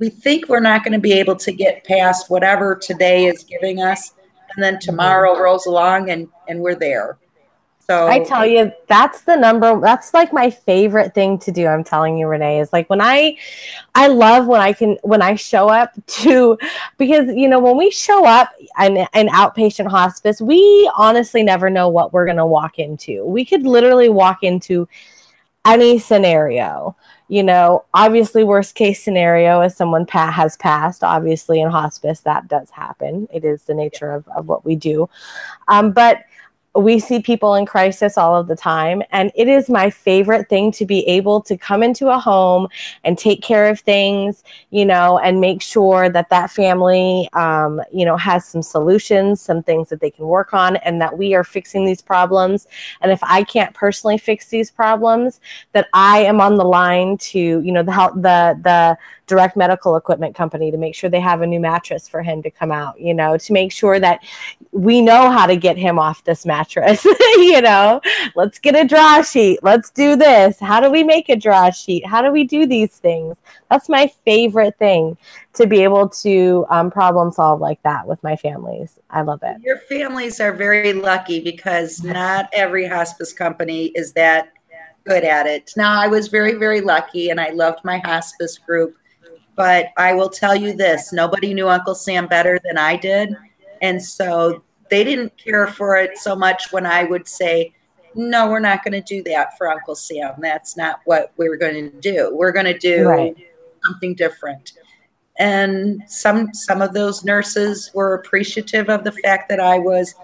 we think we're not going to be able to get past whatever today is giving us. And then tomorrow rolls along and we're there. So I tell you, that's like my favorite thing to do. I'm telling you, Renee, is like when I love when I show up to, because, you know, when we show up in outpatient hospice, we honestly never know what we're going to walk into. We could literally walk into any scenario. You know, obviously worst case scenario is someone has passed. Obviously in hospice that does happen. It is the nature of what we do. But we see people in crisis all of the time. And it is my favorite thing to be able to come into a home and take care of things, you know, and make sure that that family, you know, has some solutions, some things that they can work on, and that we are fixing these problems. And if I can't personally fix these problems, that I am on the line to, you know, direct medical equipment company to make sure they have a new mattress for him to come out, you know, to make sure that we know how to get him off this mattress. You know, let's get a draw sheet. Let's do this. How do we make a draw sheet? How do we do these things? That's my favorite thing, to be able to problem solve like that with my families. I love it. Your families are very lucky, because not every hospice company is that good at it. Now, I was very, very lucky, and I loved my hospice group. But I will tell you this, nobody knew Uncle Sam better than I did. And so they didn't care for it so much when I would say, no, we're not going to do that for Uncle Sam. That's not what we were going to do. We're going to do something different. And some of those nurses were appreciative of the fact that I was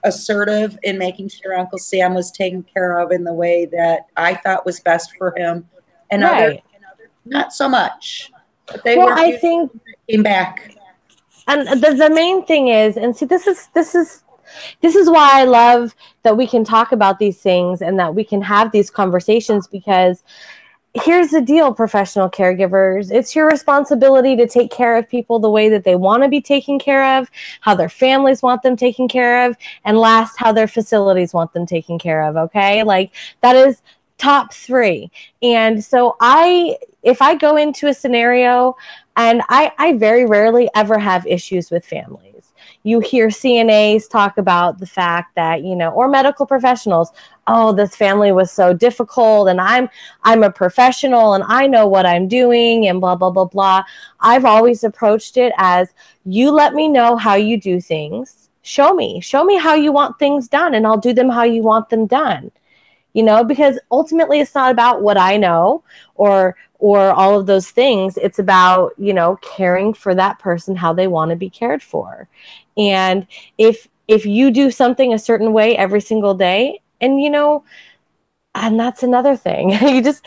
assertive in making sure Uncle Sam was taken care of in the way that I thought was best for him. And others, not so much. But they were, I think, came back. And the main thing is, and see, this is why I love that we can talk about these things and that we can have these conversations, because here's the deal, professional caregivers. It's your responsibility to take care of people the way that they want to be taken care of, how their families want them taken care of, and last, how their facilities want them taken care of, okay? Like, that is top 3. And so if I go into a scenario, and I very rarely ever have issues with families. You hear CNAs talk about the fact that, you know, or medical professionals, oh, this family was so difficult, and I'm a professional and I know what I'm doing, and blah, blah, blah, blah. I've always approached it as, you let me know how you do things. Show me how you want things done, and I'll do them how you want them done. You know, because ultimately it's not about what I know or all of those things. It's about, you know, caring for that person how they want to be cared for. And if you do something a certain way every single day, and, you know, and that's another thing, you just,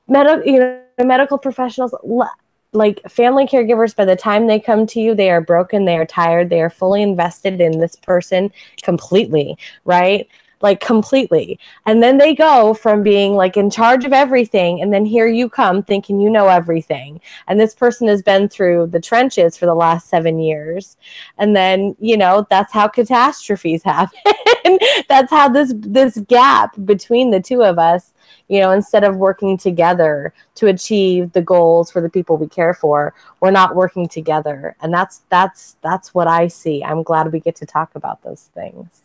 medical professionals, like family caregivers, by the time they come to you, they are broken, they are tired, they are fully invested in this person completely, right? Like, completely. And then they go from being like in charge of everything, and then here you come thinking you know everything, and this person has been through the trenches for the last 7 years. And then, you know, that's how catastrophes happen. That's how this gap between the two of us, you know, instead of working together to achieve the goals for the people we care for, we're not working together. And that's what I see. I'm glad we get to talk about those things.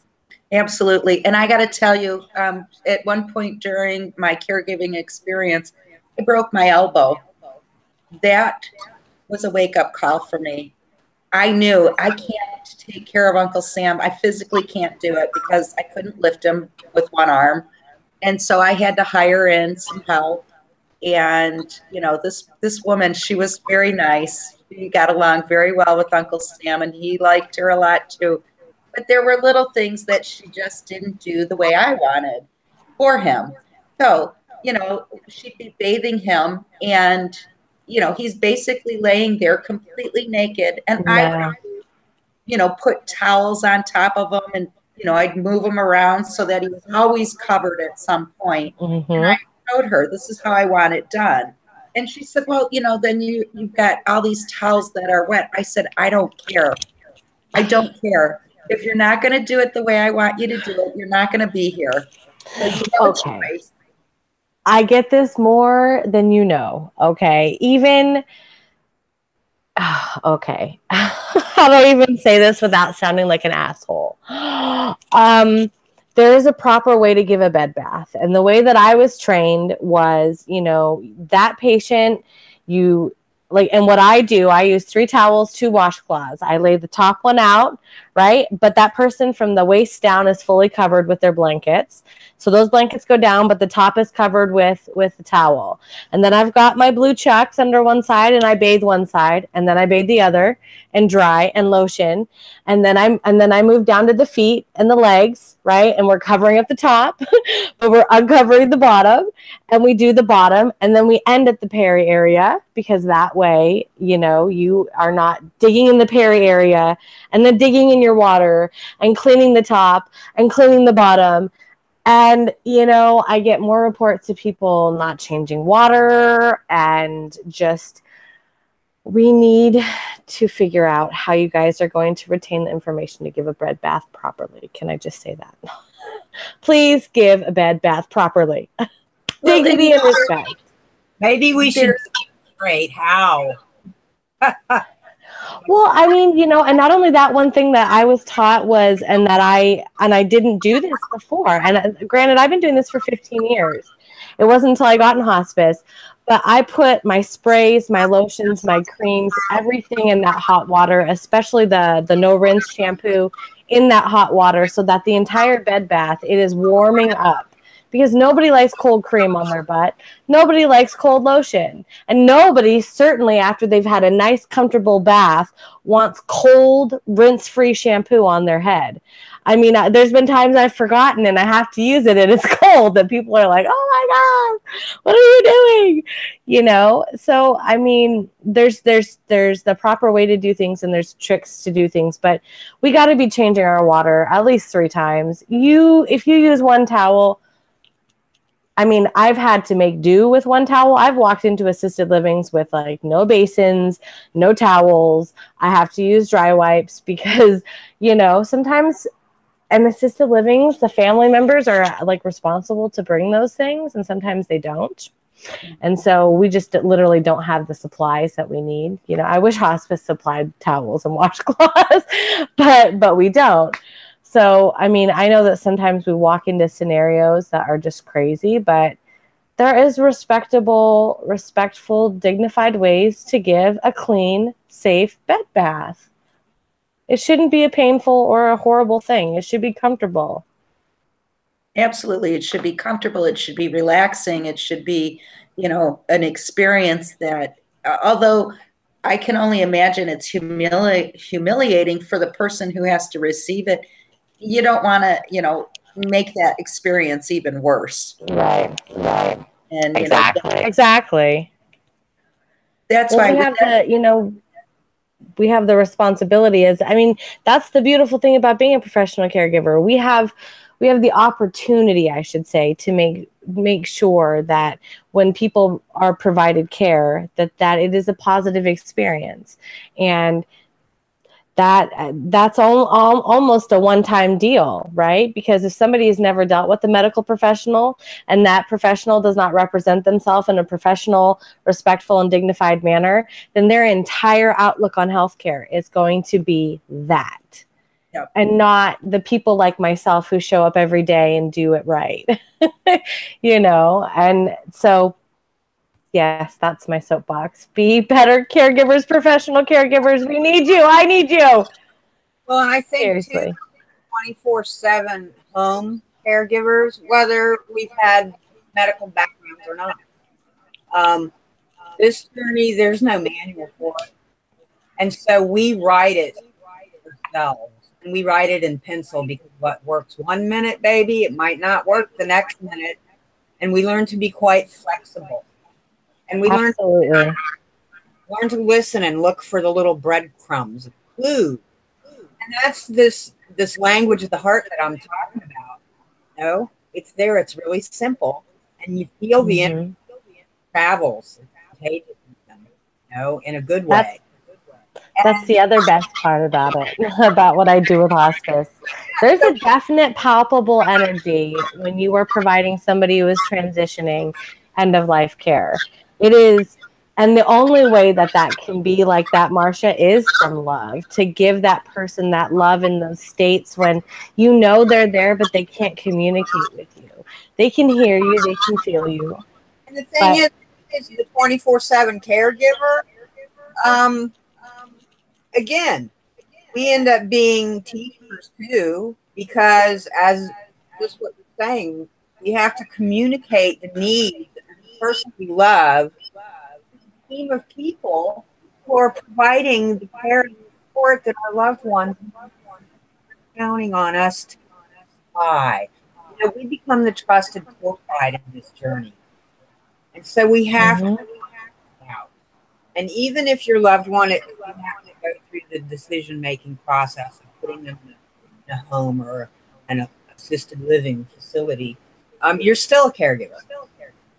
Absolutely. And I got to tell you, at one point during my caregiving experience, I broke my elbow. That was a wake-up call for me. I knew I can't take care of Uncle Sam. I physically can't do it because I couldn't lift him with one arm. And so I had to hire in some help. And, you know, this woman, she was very nice. She got along very well with Uncle Sam, and he liked her a lot too. But there were little things that she just didn't do the way I wanted for him. So, you know, she'd be bathing him, and, you know, he's basically laying there completely naked. And I would, you know, put towels on top of him, and, you know, I'd move him around so that he was always covered at some point. And I showed her, this is how I want it done. And she said, well, you know, then you've got all these towels that are wet. I said, I don't care. I don't care. If you're not going to do it the way I want you to do it, you're not going to be here. So you have a choice. I get this more than you know. Okay. Even, okay. How do I even say this without sounding like an asshole? There is a proper way to give a bed bath. And the way that I was trained was, you know, that patient, and what I do, I use 3 towels, 2 washcloths. I lay the top one out, right? But that person from the waist down is fully covered with their blankets. So those blankets go down, but the top is covered with the towel. And then I've got my blue chucks under one side, and I bathe one side, and then I bathe the other, and dry and lotion. And then I move down to the feet and the legs, right? And we're covering up the top, but we're uncovering the bottom, and we do the bottom, and then we end at the peri area, because that way, you know, you are not digging in the peri area and then digging in your water and cleaning the top and cleaning the bottom. And, you know, I get more reports of people not changing water and just we need to figure out how you guys are going to retain the information to give a bed bath properly. Can I just say that? Please give a bed bath properly. Dignity and respect. Maybe we should demonstrate how. Well, I mean, you know, and not only that, one thing that I was taught was, and I didn't do this before. And granted, I've been doing this for 15 years. It wasn't until I got in hospice, but I put my sprays, my lotions, my creams, everything in that hot water, especially the no rinse shampoo in that hot water, so that the entire bed bath, it is warming up. Because nobody likes cold cream on their butt. Nobody likes cold lotion. And nobody, certainly after they've had a nice, comfortable bath, wants cold, rinse-free shampoo on their head. I mean, there's been times I've forgotten and I have to use it and it's cold that people are like, oh my God, what are you doing? You know? So, I mean, there's the proper way to do things and there's tricks to do things, but we got to be changing our water at least 3 times. If you use one towel, I mean, I've had to make do with one towel. I've walked into assisted livings with like no basins, no towels. I have to use dry wipes because, you know, sometimes in assisted livings, the family members are like responsible to bring those things and sometimes they don't. And so we just literally don't have the supplies that we need. You know, I wish hospice supplied towels and washcloths, but we don't. So, I mean, I know that sometimes we walk into scenarios that are just crazy, but there is respectful, dignified ways to give a clean, safe bed bath. It shouldn't be a painful or a horrible thing. It should be comfortable. Absolutely. It should be comfortable. It should be relaxing. It should be, you know, an experience that, although I can only imagine it's humiliating for the person who has to receive it, you don't want to, you know, make that experience even worse. Right. And exactly. That's why we have the responsibility that's the beautiful thing about being a professional caregiver. We have the opportunity, I should say, to make sure that when people are provided care, that it is a positive experience. And that's almost a one-time deal, right? Because if somebody has never dealt with a medical professional and that professional does not represent themselves in a professional, respectful, and dignified manner, then their entire outlook on healthcare is going to be that. Yep. And not the people like myself who show up every day and do it right. You know, and so yes, that's my soapbox. Be better caregivers, professional caregivers. We need you. I need you. Well, I think seriously, 24/7 home caregivers, whether we've had medical backgrounds or not. This journey, there's no manual for it. And so we write it ourselves. And we write it in pencil because what works 1 minute, baby, it might not work the next minute. And we learn to be quite flexible. And we learn to listen and look for the little breadcrumbs of clues. And that's this language of the heart that I'm talking about. You know, it's there. It's really simple. And you feel the energy travels. It's you know, in a good way. That's the other best part about it, about what I do with hospice. There's a definite palpable energy when you are providing somebody who is transitioning end-of-life care. It is, and the only way that can be like that, Marcia, is from love, to give that person that love in those states when you know they're there, but they can't communicate with you. They can hear you, they can feel you. And the thing is the 24/7 caregiver, again, we end up being teachers too, because as just what you're saying, we have to communicate the needs of the person we love, a team of people who are providing the care and support that our loved ones are counting on us to provide. You know, we become the trusted tour guide in this journey. And so we have to out. And even if your loved one, you have to go through the decision-making process of putting them in a home or an assisted living facility, you're still a caregiver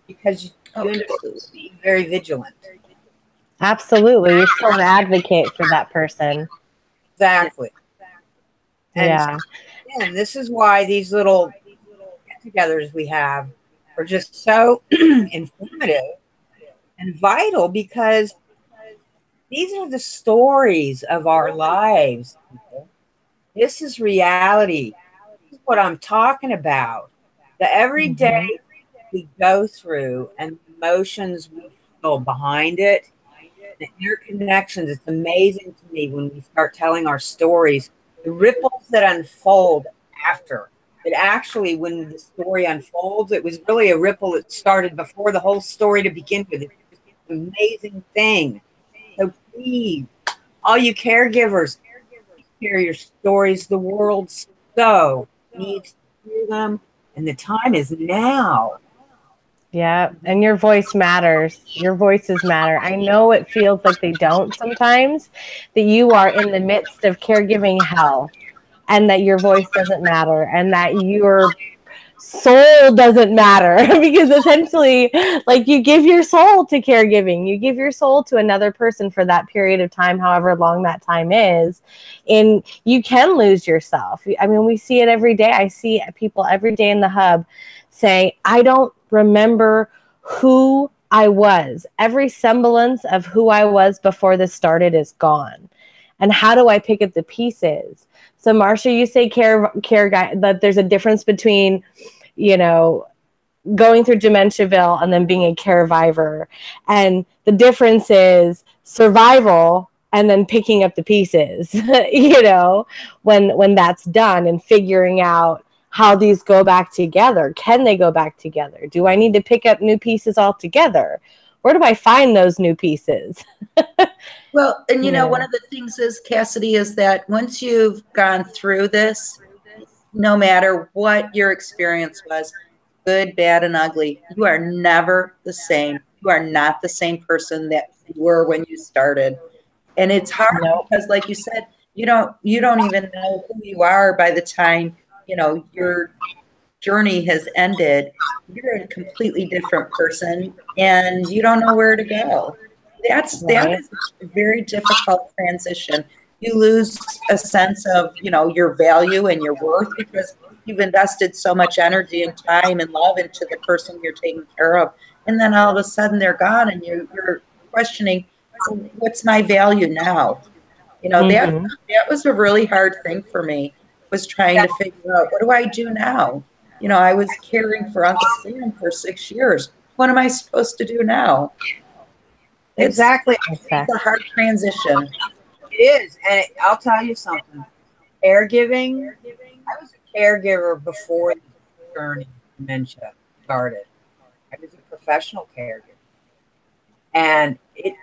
because you end up being very vigilant. Absolutely. You're still an advocate for that person. Exactly. And Yeah. and this is why these little get-togethers we have are just so informative and vital, because these are the stories of our lives. People. This is reality. This is what I'm talking about. The everyday we go through and the emotions we feel behind it, the interconnections. It's amazing to me when we start telling our stories, the ripples that unfold after. It actually, when the story unfolds, it was really a ripple that started before the whole story to begin with. It's just an amazing thing. So please, all you caregivers, share your stories. The world so needs to hear them, and the time is now. Yeah, and your voice matters. Your voices matter. I know it feels like they don't sometimes, that you are in the midst of caregiving hell and that your voice doesn't matter and that your soul doesn't matter because essentially, like, you give your soul to caregiving. You give your soul to another person for that period of time, however long that time is, and you can lose yourself. I mean, we see it every day. I see people every day in the hub say, I don't remember who I was. Every semblance of who I was before this started is gone. And how do I pick up the pieces? So, Marcia, you say care guy, that there's a difference between, you know, going through Dementiaville and then being a caregiver. And the difference is survival and then picking up the pieces, you know, when that's done, and figuring out how these go back together. Can they go back together? Do I need to pick up new pieces altogether? Where do I find those new pieces? Well, and you know, one of the things is, Cassidy, is that once you've gone through this, no matter what your experience was, good, bad, and ugly, you are never the same. You are not the same person that you were when you started. And it's hard because, like you said, you don't even know who you are by the time, you know, your journey has ended. You're a completely different person and you don't know where to go. That is a very difficult transition. You lose a sense of, you know, your value and your worth because you've invested so much energy and time and love into the person you're taking care of. And then all of a sudden they're gone and you're questioning, what's my value now? You know, that was a really hard thing for me, was trying to figure out, what do I do now? You know, I was caring for Uncle Sam for 6 years. What am I supposed to do now? Exactly. It's a hard transition. It is. And I'll tell you something. Caregiving, I was a caregiver before the journey of dementia started. I was a professional caregiver. And it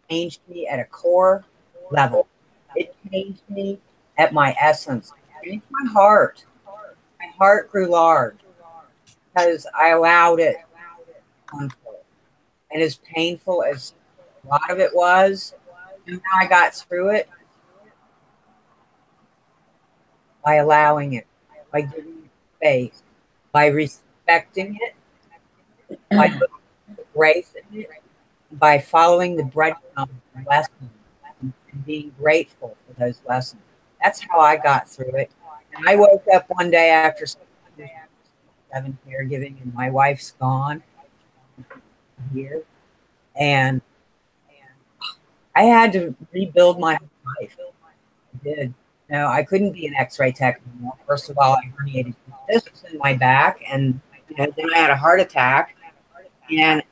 changed me at a core level. It changed me at my essence. It changed my heart. My heart grew large because I allowed it to unfold. And as painful as a lot of it was, and how I got through it, by allowing it, by giving it space, by respecting it, by looking for grace in it, by following the breadcrumbs and lessons and being grateful for those lessons. That's how I got through it. And I woke up one day after 7 caregiving, and my wife's gone here, and I had to rebuild my life. I did. No, I couldn't be an X-ray tech anymore. First of all, I herniated discs in my back, and then I had a heart attack. And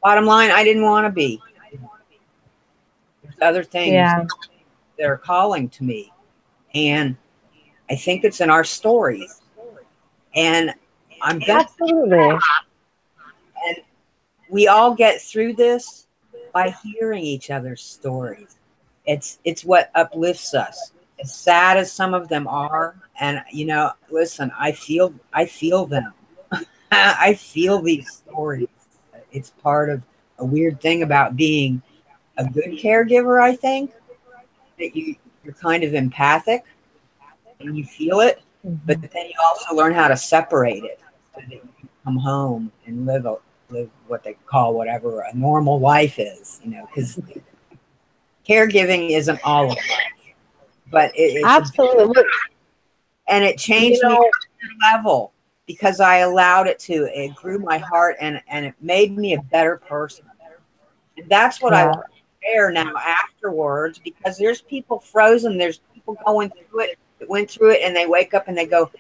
bottom line, I didn't want to be. There's other things that are calling to me, and I think it's in our stories. And I'm gonna, absolutely. and we all get through this by hearing each other's stories. It's what uplifts us. As sad as some of them are, and you know, listen, I feel them. I feel these stories. It's part of a weird thing about being a good caregiver, I think, that you're kind of empathic and you feel it, but then you also learn how to separate it so that you can come home and live live what they call whatever a normal life is, you know, because caregiving isn't all of life, but it's absolutely. and it changed me to a level because I allowed it to. It grew my heart and it made me a better person. And that's what I want to share now afterwards, because there's people frozen. There's people going through it, that went through it, and they wake up and they go,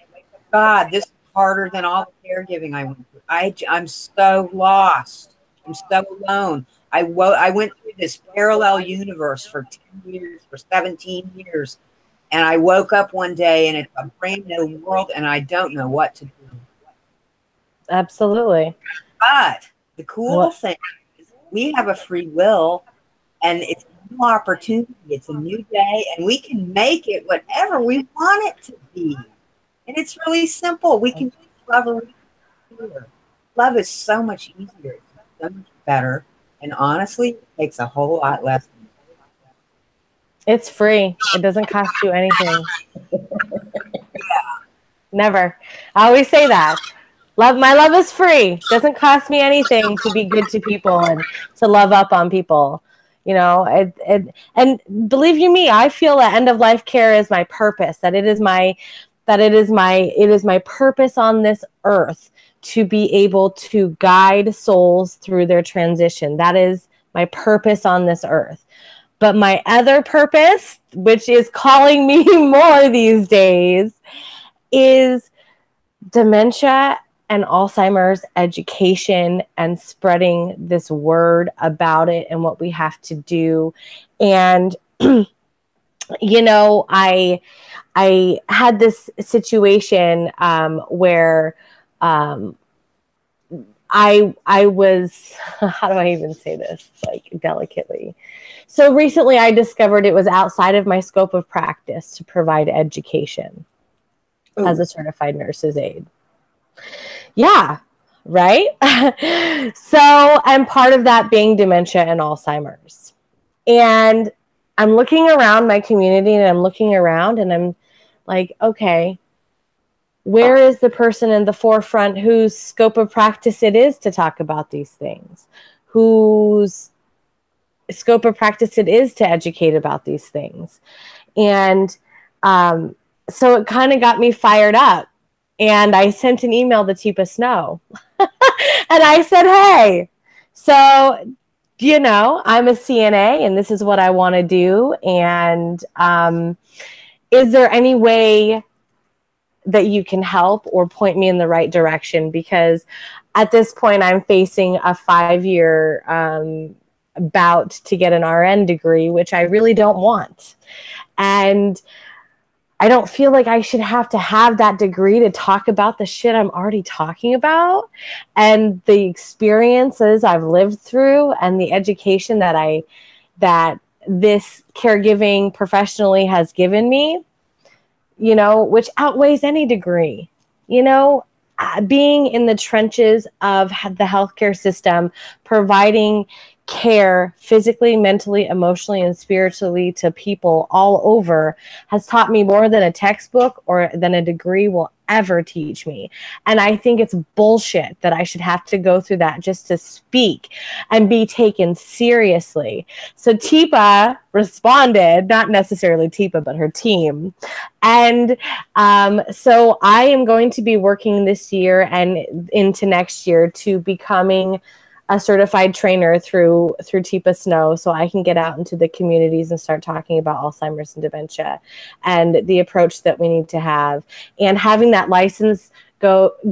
God, this is harder than all the caregiving I went through. I'm so lost. I'm so alone. I went through this parallel universe for 10 years, for 17 years. And I woke up one day and it's a brand new world and I don't know what to do. Absolutely. But the cool thing is we have a free will and it's a new opportunity. It's a new day and we can make it whatever we want it to be. And it's really simple. We can just love or love is so much easier. It's so much better. And honestly, it takes a whole lot less. It's free. It doesn't cost you anything. Never. I always say that. My love is free. It doesn't cost me anything to be good to people and to love up on people. You know, and believe you me, I feel that end of life care is my purpose, that it is my purpose on this earth to be able to guide souls through their transition. That is my purpose on this earth. But my other purpose, which is calling me more these days, is dementia and Alzheimer's education and spreading this word about it and what we have to do. And, you know, I had this situation where I was, how do I even say this, like, delicately? So recently I discovered it was outside of my scope of practice to provide education as a certified nurse's aide. Yeah, right? So, and part of that being dementia and Alzheimer's. And I'm looking around my community and I'm looking around and I'm like, okay, where is the person in the forefront whose scope of practice it is to talk about these things? Whose scope of practice it is to educate about these things? And so it kind of got me fired up. And I sent an email to Teepa Snow. And I said, hey, so, you know, I'm a CNA and this is what I want to do. And is there any way that you can help or point me in the right direction? Because at this point, I'm facing a 5-year bout to get an RN degree, which I really don't want. And I don't feel like I should have to have that degree to talk about the shit I'm already talking about and the experiences I've lived through and the education that this caregiving professionally has given me, you know, which outweighs any degree. You know, being in the trenches of the healthcare system, providing care physically, mentally, emotionally, and spiritually to people all over has taught me more than a textbook or than a degree will ever teach me. And I think it's bullshit that I should have to go through that just to speak and be taken seriously. So Teepa responded, not necessarily Teepa, but her team. And so I am going to be working this year and into next year to becoming a certified trainer through Teepa Snow, so I can get out into the communities and start talking about Alzheimer's and dementia and the approach that we need to have. And having that license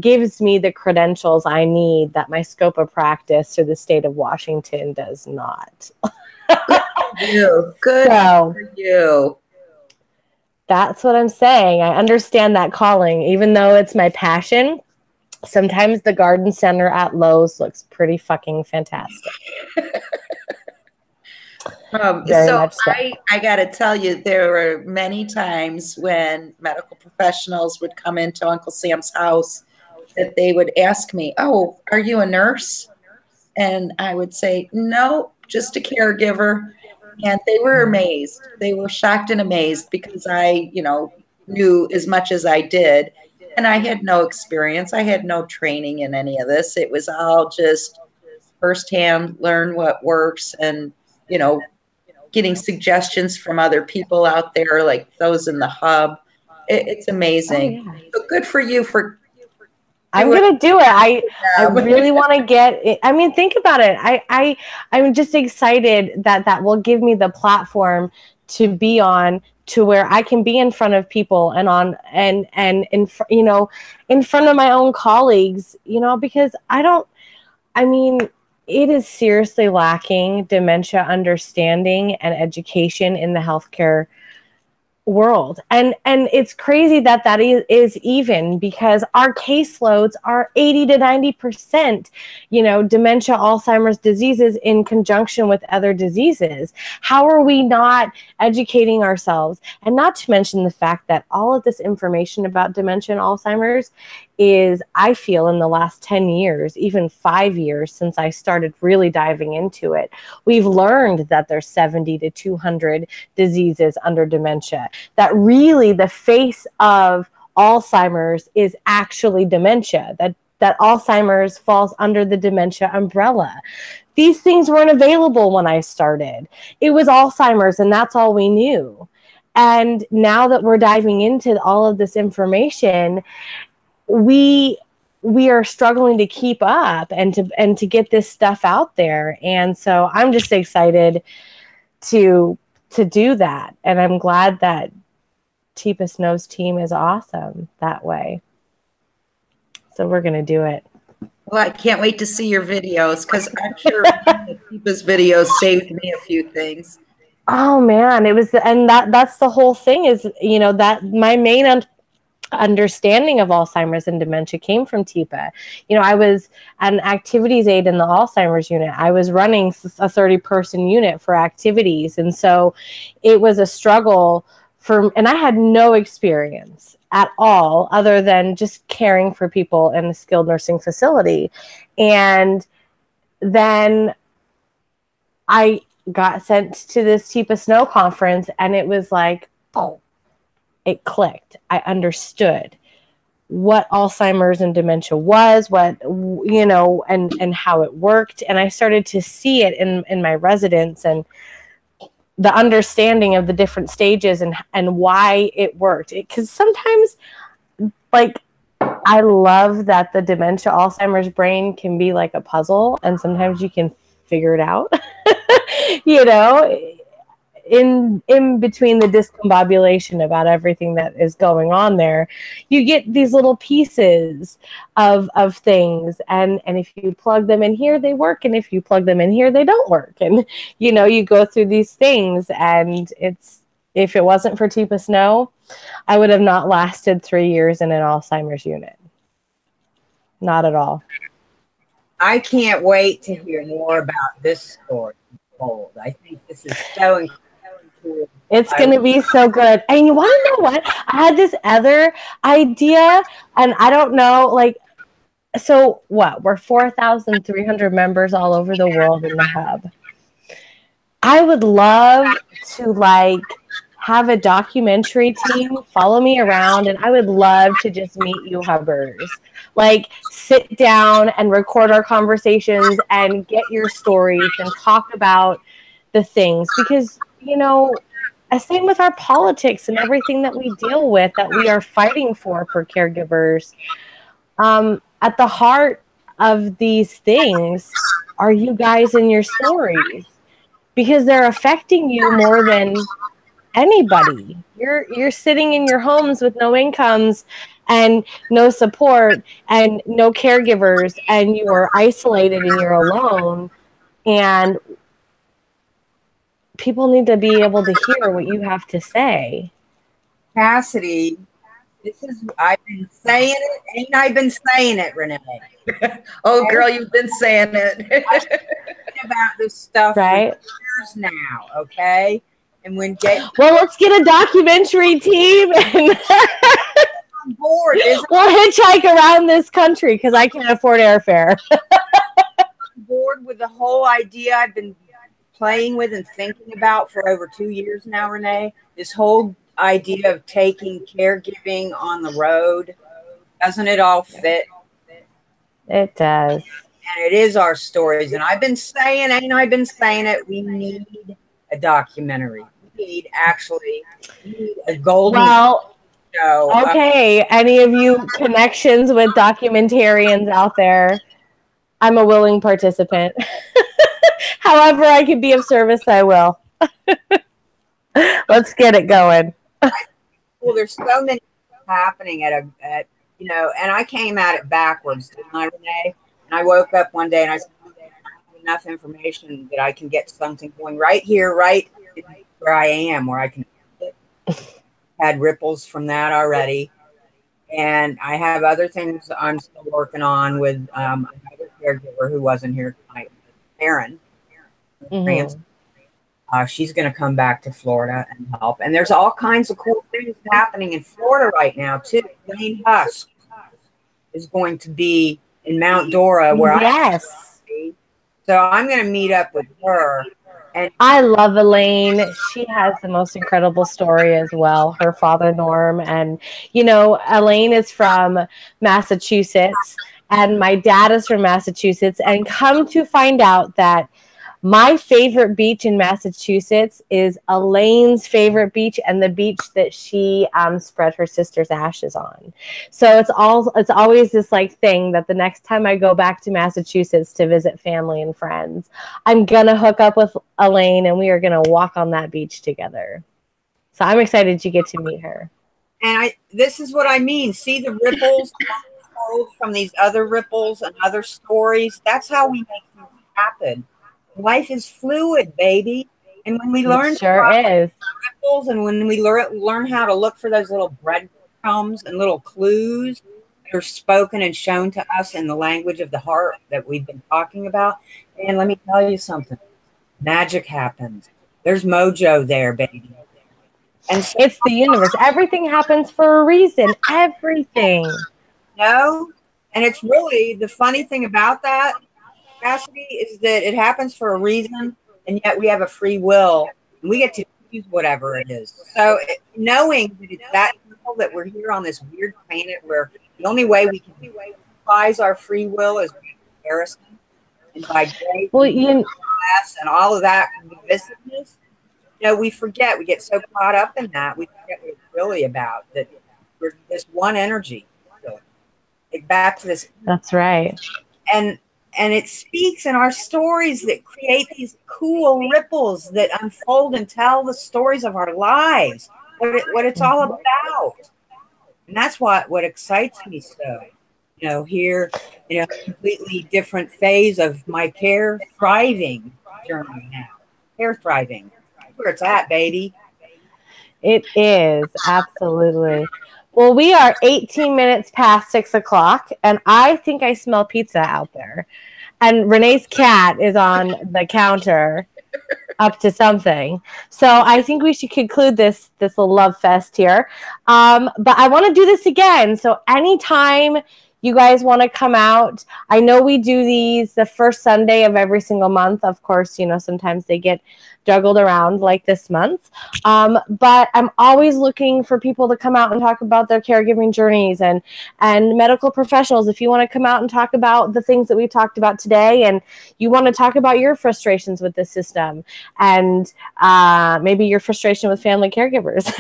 gives me the credentials I need that my scope of practice through the state of Washington does not. Good for you. Good for you. That's what I'm saying. I understand that calling, even though it's my passion. Sometimes the garden center at Lowe's looks pretty fucking fantastic. So I got to tell you, there were many times when medical professionals would come into Uncle Sam's house that they would ask me, oh, are you a nurse? And I would say, no, just a caregiver. And they were amazed. They were shocked and amazed because I, you know, knew as much as I did. And I had no experience. I had no training in any of this. It was all just firsthand, learn what works, and, you know, getting suggestions from other people out there, like those in the hub. It's amazing. Oh, yeah. So good for you for I'm gonna do it. I really want to get it. I mean, think about it. I'm just excited that that will give me the platform to be on, to where I can be in front of people and on and in you know, in front of my own colleagues, you know, because I mean, it is seriously lacking dementia understanding and education in the healthcare world, and it's crazy that that is even, because our caseloads are 80 to 90%, you know, dementia, Alzheimer's diseases in conjunction with other diseases. How are we not educating ourselves? And not to mention the fact that all of this information about dementia and Alzheimer's is, I feel, in the last 10 years, even 5 years since I started really diving into it, we've learned that there's 70 to 200 diseases under dementia, that really the face of Alzheimer's is actually dementia, that Alzheimer's falls under the dementia umbrella. These things weren't available when I started. It was Alzheimer's, and that's all we knew. And now that we're diving into all of this information, we are struggling to keep up and to get this stuff out there. And so I'm just excited to do that. And I'm glad that Teepa Snow's team is awesome that way. So we're going to do it. Well, I can't wait to see your videos, because I'm sure Teepa's videos saved me a few things. Oh man, it was, and that's the whole thing is, you know, that my main understanding of Alzheimer's and dementia came from Teepa. You know, I was an activities aide in the Alzheimer's unit. I was running a 30-person unit for activities. And so it was a struggle and I had no experience at all other than just caring for people in a skilled nursing facility. And then I got sent to this Teepa Snow conference, and it was like, oh, it clicked. I understood what Alzheimer's and dementia was, what, you know, and how it worked. And I started to see it in my residents, and the understanding of the different stages and why it worked. Because sometimes, like, I love that the dementia Alzheimer's brain can be like a puzzle, and sometimes you can figure it out, you know, in between the discombobulation about everything that is going on there, you get these little pieces of things, and if you plug them in here, they work, and if you plug them in here, they don't work, and you know, you go through these things. And if it wasn't for Teepa Snow, I would have not lasted 3 years in an Alzheimer's unit. Not at all. I can't wait to hear more about this story told. I think this is so incredible. It's going to be so good. And you want to know what? I had this other idea, and I don't know, like, so what? We're 4,300 members all over the world in the hub. I would love to, like, have a documentary team follow me around, and I would love to just meet you hubbers. Like, sit down and record our conversations and get your stories and talk about the things, because, you know, same with our politics and everything that we deal with, that we are fighting for caregivers. At the heart of these things are you guys and your stories, because they're affecting you more than anybody. You're sitting in your homes with no incomes and no support and no caregivers, and you are isolated and you're alone. And people need to be able to hear what you have to say. Cassidy, I've been saying it. Ain't I been saying it, Renee? Oh, girl, you've been saying it. I've been thinking about this stuff right? for years now, okay? And when well, let's get a documentary team and on board, we'll hitchhike around this country, because I can't afford airfare. Board with the whole idea I've been playing with and thinking about for over 2 years now, Renee. This whole idea of taking caregiving on the road. Doesn't it all fit? It does. And it is our stories. And I've been saying it, we need a documentary. We need a golden show. Okay, any of you connections with documentarians out there? I'm a willing participant. However I can be of service, I will. Let's get it going. Well, there's so many happening at and I came at it backwards, didn't I, Renee? And I woke up one day and I said, I have enough information that I can get something going right here, right where I am, where I can. Had ripples from that already. And I have other things I'm still working on with another caregiver who wasn't here tonight, Erin. She's going to come back to Florida and help. And there's all kinds of cool things happening in Florida right now, too. Elaine Husk is going to be in Mount Dora, where I be. So I'm going to meet up with her. And I love Elaine. She has the most incredible story as well. Her father, Norm. And, Elaine is from Massachusetts, and my dad is from Massachusetts. And come to find out that my favorite beach in Massachusetts is Elaine's favorite beach, and the beach that she spread her sister's ashes on. So it's always this thing that the next time I go back to Massachusetts to visit family and friends, I'm gonna hook up with Elaine and we are gonna walk on that beach together. So I'm excited you get to meet her. And this is what I mean. See the ripples from these other ripples and other stories. That's how we make things happen. Life is fluid, baby. And when we learn ripples, and when we learn how to look for those little breadcrumbs and little clues that are spoken and shown to us in the language of the heart that we've been talking about, and let me tell you something, magic happens. There's mojo there, baby. And so, it's the universe. Everything happens for a reason. Everything. And it's really the funny thing about that, Cassidy, is that it happens for a reason, and yet we have a free will, and we get to choose whatever it is. So knowing that it's that simple, that we're here on this weird planet where the only way we can utilize our free will is by comparison and by grace and all of that divisiveness, we forget. We get so caught up in that, we forget what it's really about, that we're this one energy. So, back to this. That's right. And it speaks in our stories that create these cool ripples that unfold and tell the stories of our lives, what it's all about. And that's what excites me so. Here, in a completely different phase of my care thriving journey now. Care thriving. That's where it's at, baby. It is, absolutely. Well, we are 18 minutes past 6 o'clock, and I think I smell pizza out there. And Renee's cat is on the counter up to something. So I think we should conclude this little love fest here. But I want to do this again. So anytime you guys want to come out, I know we do these the first Sunday of every single month. Of course, sometimes they get juggled around like this month. But I'm always looking for people to come out and talk about their caregiving journeys, and medical professionals. If you want to come out and talk about the things that we talked about today, and you want to talk about your frustrations with the system, and maybe your frustration with family caregivers,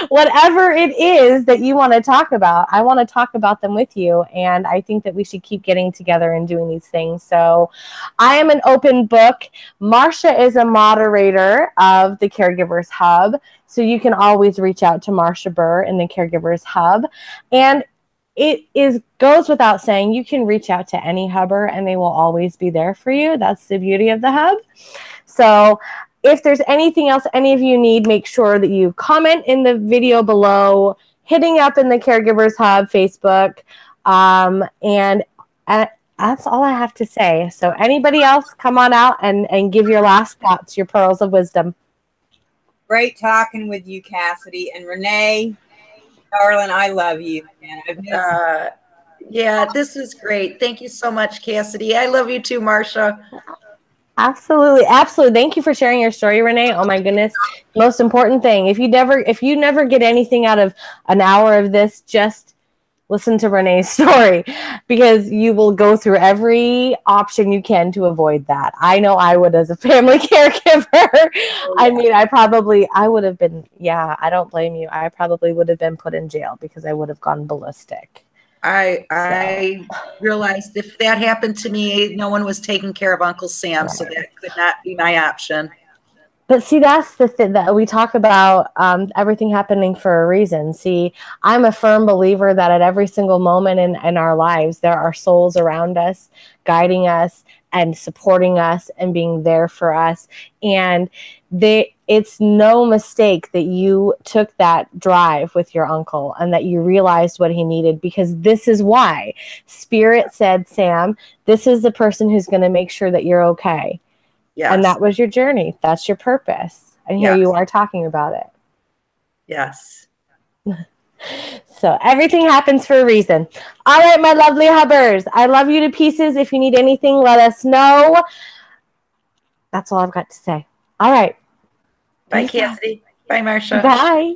whatever it is that you want to talk about, I want to talk about them with you. And I think that we should keep getting together and doing these things. So I am an open book. Marsha is a moderator of the Caregivers Hub, so you can always reach out to Marsha Burr in the Caregivers Hub. And it goes without saying, you can reach out to any hubber and they will always be there for you. That's the beauty of the hub. So if there's anything else any of you need, make sure that you comment in the video below, hitting up in the Caregivers Hub Facebook, and that's all I have to say. So anybody else, come on out and give your last thoughts, your pearls of wisdom. Great talking with you, Cassidy. And Renee, darling, I love you. Man. Yeah, this is great. Thank you so much, Cassidy. I love you too, Marsha. Absolutely. Absolutely. Thank you for sharing your story, Renee. Oh my goodness. Most important thing. If you never get anything out of an hour of this, just listen to Renee's story, because you will go through every option you can to avoid that. I know I would as a family caregiver. Oh, I yeah. mean, I would have been, yeah, I don't blame you. I probably would have been put in jail because I would have gone ballistic. I realized if that happened to me, no one was taking care of Uncle Sam, so that could not be my option. But see, that's the thing that we talk about, everything happening for a reason. See, I'm a firm believer that at every single moment in our lives, there are souls around us, guiding us and supporting us and being there for us. And it's no mistake that you took that drive with your uncle and that you realized what he needed, because this is why Spirit said, Sam, this is the person who's going to make sure that you're okay. Yes. And that was your journey. That's your purpose. And here you are talking about it. Yes. So everything happens for a reason. All right, my lovely hubbers. I love you to pieces. If you need anything, let us know. That's all I've got to say. All right. Bye, Cassidy. Bye, Marsha. Bye.